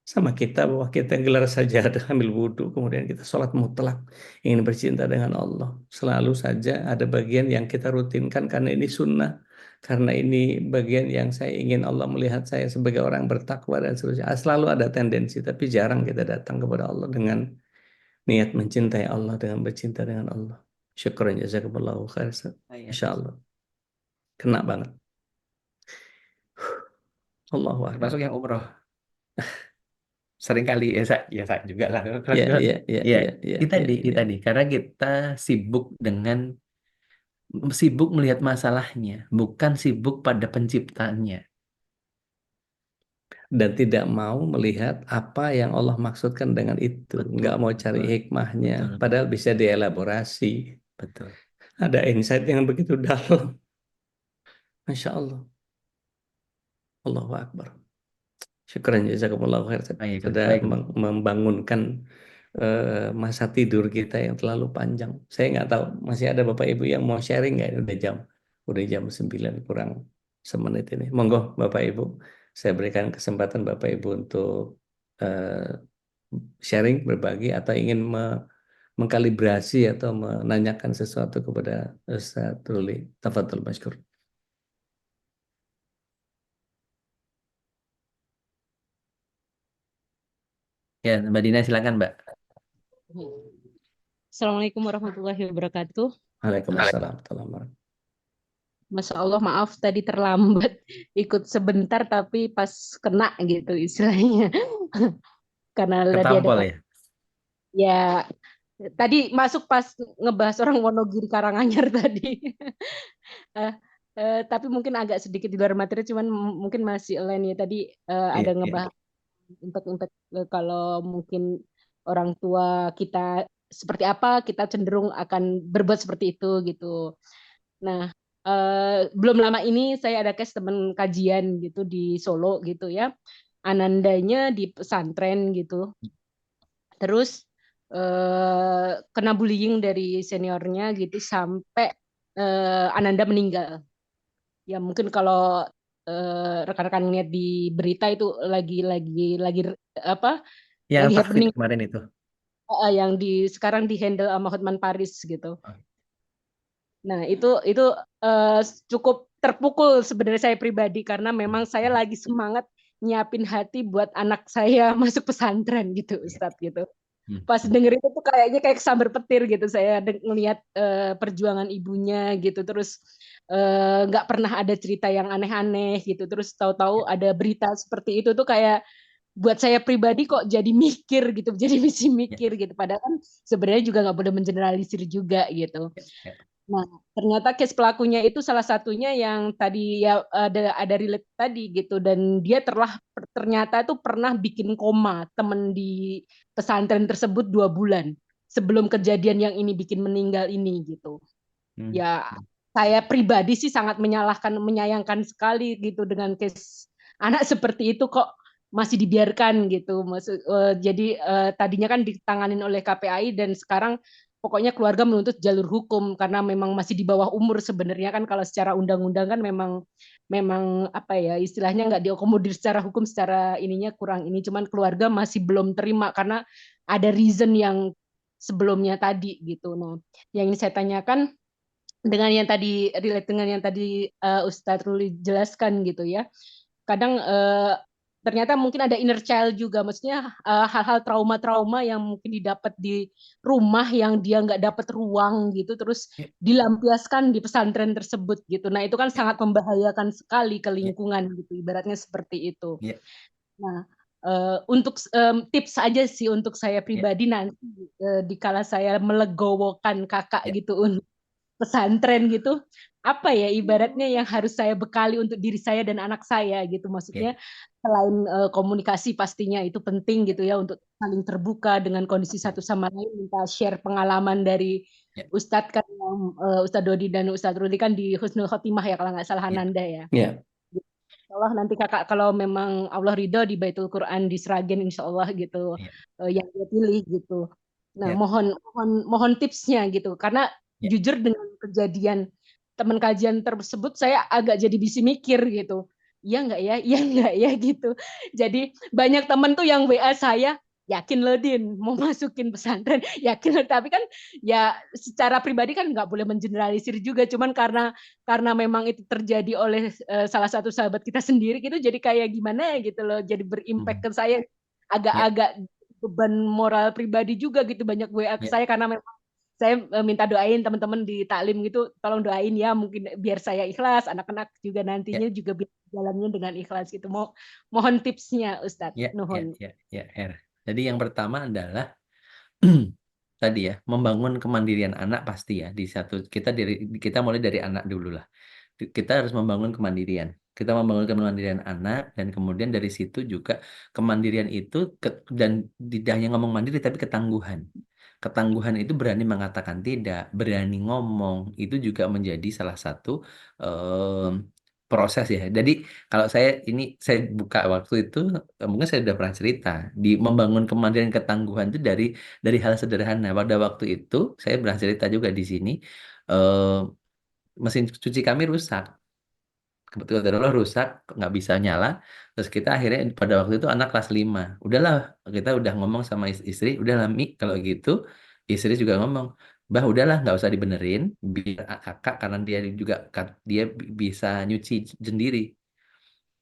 sama kita bahwa kita gelar sajadah, ambil wudhu, kemudian kita sholat mutlak, ingin bercinta dengan Allah. Selalu saja ada bagian yang kita rutinkan karena ini sunnah, karena ini bagian yang saya ingin Allah melihat saya sebagai orang bertakwa dan seterusnya. Selalu ada tendensi, tapi jarang kita datang kepada Allah dengan niat mencintai Allah, dengan bercinta dengan Allah. Syukran jazakumullahu khair. Iya. Insya Allah. Kena banget. Allahu Akbar. Termasuk yang umroh. Seringkali saya juga lah. Ya, ya, ya, Ya, ya, ya, itu ya, tadi. Karena kita sibuk melihat masalahnya, bukan sibuk pada penciptanya. dan tidak mau melihat apa yang Allah maksudkan dengan itu, nggak mau cari betul, hikmahnya, betul, padahal bisa dielaborasi. betul. Ada insight yang begitu dalam. Masya Allah. Allahu Akbar. Syukran jazakumullahu khair. Baik, Sudah baik. membangunkan masa tidur kita yang terlalu panjang. Saya nggak tahu masih ada Bapak Ibu yang mau sharing nggak? Ini udah jam 9 kurang semenit ini. Monggo Bapak Ibu, saya berikan kesempatan Bapak Ibu untuk eh, sharing, berbagi, atau ingin mengkalibrasi atau menanyakan sesuatu kepada Ustaz Ruli. Tafadhol masykur. Ya, Mbak Dina silakan, Mbak. Assalamualaikum warahmatullahi wabarakatuh. Waalaikumsalam warahmatullahi wabarakatuh. Masya Allah, maaf tadi terlambat ikut sebentar tapi pas kena gitu istilahnya. Karena tadi ada Ketampol ya. ya tadi masuk pas ngebahas orang Wonogiri Karanganyar tadi. Eh, tapi mungkin agak sedikit di luar materi, cuman mungkin masih align ya tadi ada Iya, iya. ngebahas untuk kalau mungkin orang tua kita seperti apa, kita cenderung akan berbuat seperti itu gitu. Nah, belum lama ini saya ada case teman kajian gitu di Solo gitu ya. Anandanya di pesantren gitu. Terus kena bullying dari seniornya gitu sampai Ananda meninggal. Ya mungkin kalau rekan-rekan lihat di berita itu lagi apa? Yang Lagi vaksin happening kemarin itu. yang sekarang dihandle sama Hotman Paris gitu. Nah, itu cukup terpukul sebenarnya saya pribadi karena memang saya lagi semangat nyiapin hati buat anak saya masuk pesantren gitu, Ustadz gitu. Pas denger itu tuh kayaknya kayak kesambar petir gitu, saya ngelihat perjuangan ibunya gitu, terus nggak pernah ada cerita yang aneh-aneh gitu, terus tahu-tahu ada berita seperti itu tuh kayak buat saya pribadi kok jadi mikir gitu, jadi mesti mikir gitu. Padahal kan sebenarnya juga nggak boleh mengeneralisir juga gitu. Nah, ternyata case pelakunya itu salah satunya yang tadi ya ada relate tadi gitu, dan dia ternyata tuh pernah bikin koma temen di pesantren tersebut 2 bulan sebelum kejadian yang ini bikin meninggal ini gitu. Ya, saya pribadi sih sangat menyayangkan sekali gitu dengan case anak seperti itu kok masih dibiarkan gitu. Jadi tadinya kan ditanganin oleh KPAI dan sekarang pokoknya keluarga menuntut jalur hukum karena memang masih di bawah umur sebenarnya kan, kalau secara undang-undang kan memang apa ya istilahnya nggak diakomodir secara hukum, secara ininya kurang ini, cuman keluarga masih belum terima karena ada reason yang sebelumnya tadi gitu. Nah, yang ini saya tanyakan dengan yang tadi relate dengan yang tadi Ustadz Ruli jelaskan gitu ya. Kadang ternyata mungkin ada inner child juga, maksudnya hal-hal trauma-trauma yang mungkin didapat di rumah yang dia nggak dapat ruang gitu, terus Ya, dilampiaskan di pesantren tersebut gitu. Nah itu kan ya, sangat membahayakan sekali ke ya, lingkungan gitu, ibaratnya seperti itu. ya, Nah untuk tips aja sih untuk saya ya, pribadi nanti dikala saya melegowokan kakak ya, gitu untuk pesantren gitu, apa ya ibaratnya yang harus saya bekali untuk diri saya dan anak saya gitu, ya, maksudnya selain komunikasi pastinya itu penting gitu ya untuk saling terbuka dengan kondisi satu sama lain, minta share pengalaman dari ya, Ustadz kan Ustadz Dodi dan Ustadz Rudi kan di Husnul Khotimah ya kalau nggak salah ya, Ananda ya. Ya, Insya Allah nanti kakak kalau memang Allah ridho di Baitul Quran di Sragen Insya Allah gitu ya, yang dia pilih gitu. Nah ya, mohon tipsnya gitu karena ya, jujur dengan kejadian teman kajian tersebut saya agak jadi bisa mikir gitu. Iya nggak ya? Iya nggak ya gitu. Jadi banyak teman tuh yang WA saya yakin loh Din mau masukin pesantren yakin loh tapi kan ya secara pribadi kan nggak boleh mengeneralisir juga cuman karena memang itu terjadi oleh salah satu sahabat kita sendiri gitu jadi kayak gimana ya gitu loh jadi berimpact ke saya ya, agak-agak beban moral pribadi juga gitu banyak WA ke ya, saya karena memang saya minta doain teman-teman di taklim gitu tolong doain ya mungkin biar saya ikhlas anak-anak juga ya, nantinya juga biar jalannya dengan ikhlas gitu mohon tipsnya Ustadz ya, ya, nuhun. ya, ya, Her. Jadi yang pertama adalah tadi ya, membangun kemandirian anak pasti ya di satu kita mulai dari anak dulu lah. Kita harus membangun kemandirian. Kita membangun kemandirian anak dan kemudian dari situ juga kemandirian itu dan tidak hanya ngomong mandiri tapi ketangguhan. Ketangguhan itu berani mengatakan tidak, berani ngomong, itu juga menjadi salah satu proses ya. Jadi kalau saya buka waktu itu mungkin saya sudah pernah cerita di membangun kemandirian ketangguhan itu dari hal sederhana. Pada waktu itu saya pernah cerita juga di sini eh, mesin cuci kami rusak. Kebetulan Allah rusak, nggak bisa nyala. Terus kita akhirnya pada waktu itu anak kelas 5. Udahlah, kita udah ngomong sama istri, udahlah Mi, kalau gitu. Istri juga ngomong, Bah udahlah nggak usah dibenerin, biar kakak karena dia juga dia bisa nyuci sendiri.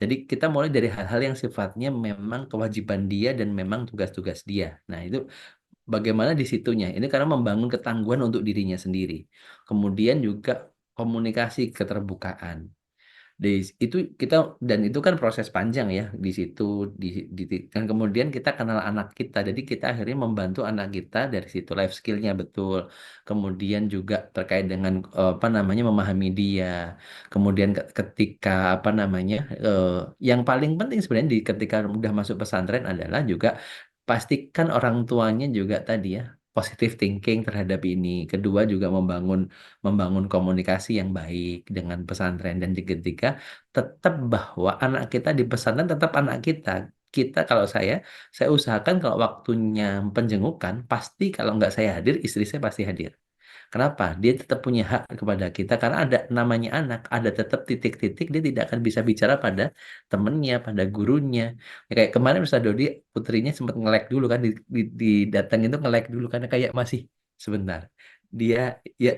Jadi kita mulai dari hal-hal yang sifatnya memang kewajiban dia dan memang tugas-tugas dia. Nah itu bagaimana di situnya. Ini karena membangun ketangguhan untuk dirinya sendiri. Kemudian juga komunikasi keterbukaan. Itu kita dan itu kan proses panjang ya di situ dan kemudian kita kenal anak kita jadi kita akhirnya membantu anak kita dari situ life skillnya betul kemudian juga terkait dengan apa namanya memahami dia kemudian ketika apa namanya yang paling penting sebenarnya ketika udah masuk pesantren adalah juga pastikan orang tuanya juga tadi ya positive thinking terhadap ini kedua juga membangun membangun komunikasi yang baik dengan pesantren dan ketiga tetap bahwa anak kita di pesantren tetap anak kita. Kita kalau saya usahakan kalau waktunya penjengukan pasti kalau nggak saya hadir istri saya pasti hadir. Kenapa? Dia tetap punya hak kepada kita karena ada namanya anak, ada tetap titik-titik dia tidak akan bisa bicara pada temennya, pada gurunya. Ya, kayak kemarin Ustaz Dodi putrinya sempat nge-lag dulu kan didatengin itu nge-lag dulu karena kayak masih sebentar. Dia ya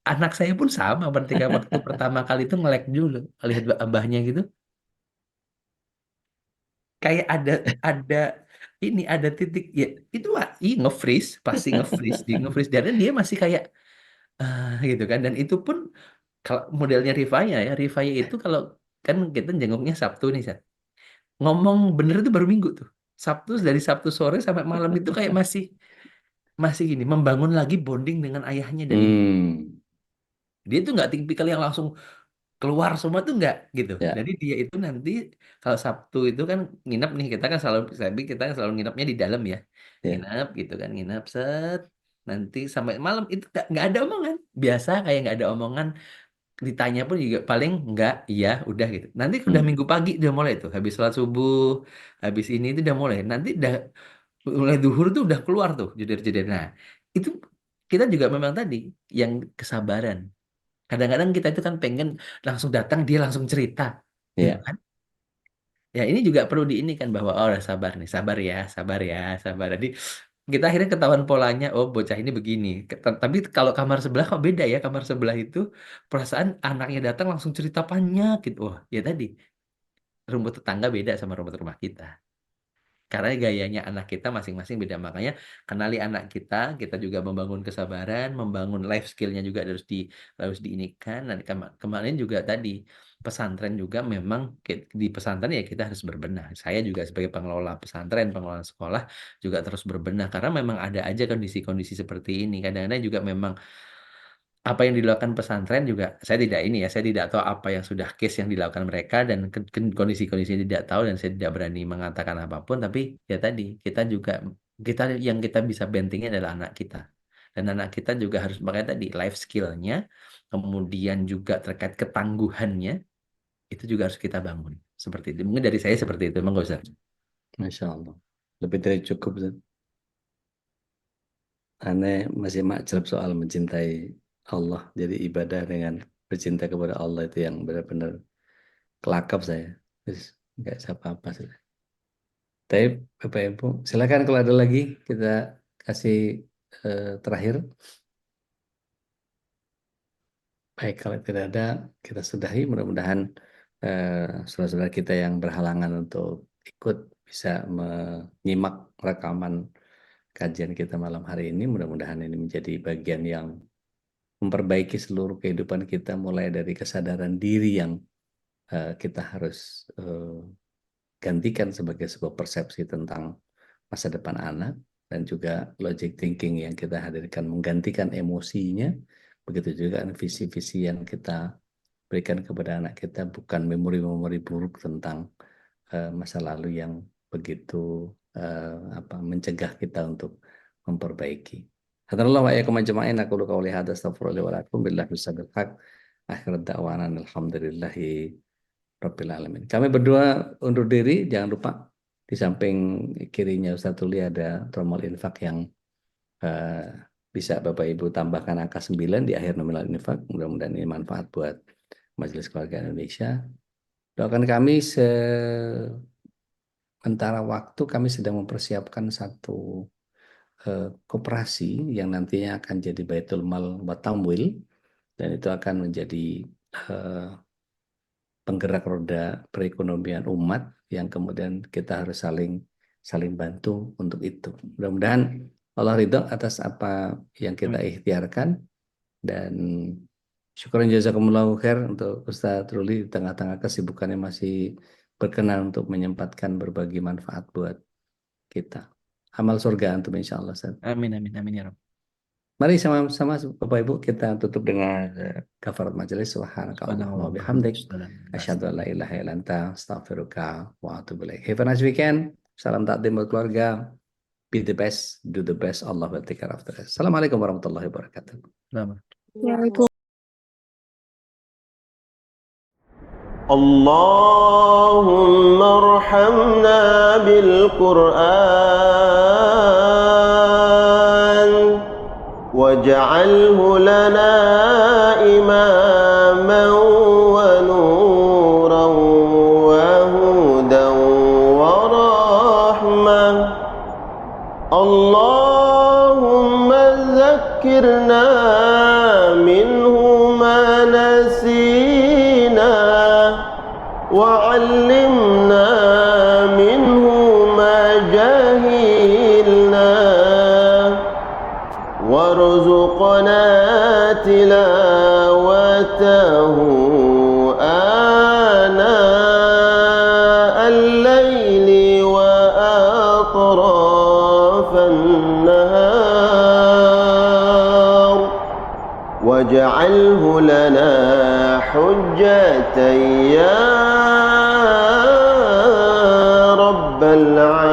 anak saya pun sama ketika waktu pertama kali itu nge-lag dulu lihat abahnya gitu kayak ada ini ada titik ya itu nge-freeze pasti nge-freeze dan dia masih kayak gitu kan dan itu pun kalau modelnya Rifaya itu kalau kan kita jenguknya Sabtu nih Sat. Ngomong bener itu baru Minggu tuh Sabtu dari Sabtu sore sampai malam itu kayak masih masih gini membangun lagi bonding dengan ayahnya dan ibu Hmm, dia tuh nggak tipikal yang langsung keluar semua tuh enggak gitu. ya, Jadi dia itu nanti kalau Sabtu itu kan nginep nih kita kan selalu kita kan selalu nginepnya di dalam ya. ya. Nginep gitu kan nginep set nanti sampai malam itu nggak ada omongan. Biasa kayak nggak ada omongan ditanya pun juga paling enggak iya udah gitu. Nanti udah Hmm, minggu pagi udah mulai tuh habis sholat subuh habis ini itu udah mulai. Nanti udah mulai duhur tuh udah keluar tuh jeder-jeder. Nah itu kita juga memang tadi yang kesabaran. Kadang-kadang kita itu kan pengen langsung datang dia langsung cerita, gitu ya. kan? Ya ini juga perlu diinikan bahwa oh udah sabar nih, sabar ya, sabar ya, sabar. Jadi kita akhirnya ketahuan polanya, oh bocah ini begini. Tapi kalau kamar sebelah kok beda ya, kamar sebelah itu perasaan anaknya datang langsung cerita banyak gitu. Wah, ya tadi rumput tetangga beda sama rumput rumah kita. Karena gayanya anak kita masing-masing beda. Makanya kenali anak kita, kita juga membangun kesabaran, membangun life skill-nya juga harus diinikan. Dan kemarin juga tadi pesantren juga memang di pesantren ya kita harus berbenah. Saya juga sebagai pengelola pesantren, pengelola sekolah juga terus berbenah karena memang ada aja kondisi-kondisi seperti ini. Kadang-kadang juga memang apa yang dilakukan pesantren juga saya tidak tahu apa yang sudah case yang dilakukan mereka dan kondisi-kondisi tidak tahu dan saya tidak berani mengatakan apapun, tapi ya tadi yang kita bisa bentingnya adalah anak kita, dan anak kita juga harus pakai tadi life skill-nya, kemudian juga terkait ketangguhannya itu juga harus kita bangun seperti itu. Mungkin dari saya seperti itu, emang gak usah. Masya Allah. Lebih dari cukup, Ustaz. Aneh masih makjab soal mencintai Allah. Jadi ibadah dengan bercinta kepada Allah itu yang benar-benar kelakap saya. Terus nggak apa-apa sudah. Tapi Bapak Ibu, silakan kalau ada lagi kita kasih terakhir. Baik, kalau tidak ada kita sudahi. Mudah-mudahan saudara-saudara kita yang berhalangan untuk ikut bisa menyimak rekaman kajian kita malam hari ini. Mudah-mudahan ini menjadi bagian yang memperbaiki seluruh kehidupan kita, mulai dari kesadaran diri yang kita harus gantikan sebagai sebuah persepsi tentang masa depan anak, dan juga logic thinking yang kita hadirkan menggantikan emosinya. Begitu juga visi-visi yang kita berikan kepada anak kita bukan memori-memori buruk tentang masa lalu yang begitu mencegah kita untuk memperbaiki. Hadanallahu wa iyyakum ajma'in. Aqulu qawli hadza astaghfirullah wa lakum billahi bisabil haq. Akhir da'wana alhamdulillahi rabbil alamin. Kami berdua undur diri. Jangan lupa di samping kirinya Ustaz Tuli ada tombol infak yang bisa Bapak Ibu tambahkan angka 9 di akhir nominal infak. Mudah-mudahan ini manfaat buat Majelis Keluarga Indonesia. Doakan kami sementara waktu kami sedang mempersiapkan satu koperasi yang nantinya akan jadi Baitul Mal wa Tamwil, dan itu akan menjadi penggerak roda perekonomian umat yang kemudian kita harus saling bantu untuk itu. Mudah-mudahan Allah ridho atas apa yang kita ikhtiarkan, dan syukuran jazakumullahu khair untuk Ustaz Ruli di tengah-tengah kesibukannya masih berkenan untuk menyempatkan berbagi manfaat buat kita. Amal surga antum insyaallah. Amin amin amin ya Rabb. Mari sama-sama Bapak Ibu kita tutup dengan kafarat majelis. Subhanakallahumma wa bihamdik asyhadu an la ilaha illa anta astaghfiruka wa atubu ilaik. Have a nice weekend. Salam takdim buat keluarga. Be the best, do the best. Allah will take care of the rest. Assalamualaikum warahmatullahi wabarakatuh. Selamat. اللهم ارحمنا بالقرآن واجعله لنا إماما ونورا وهدى ورحمة. اللهم ذكرنا منه ما نسينا وعلمنا منه ما جهلنا وارزقنا تلاوته آناء الليل وأطراف النهار واجعله لنا حجة يا رب العالمين.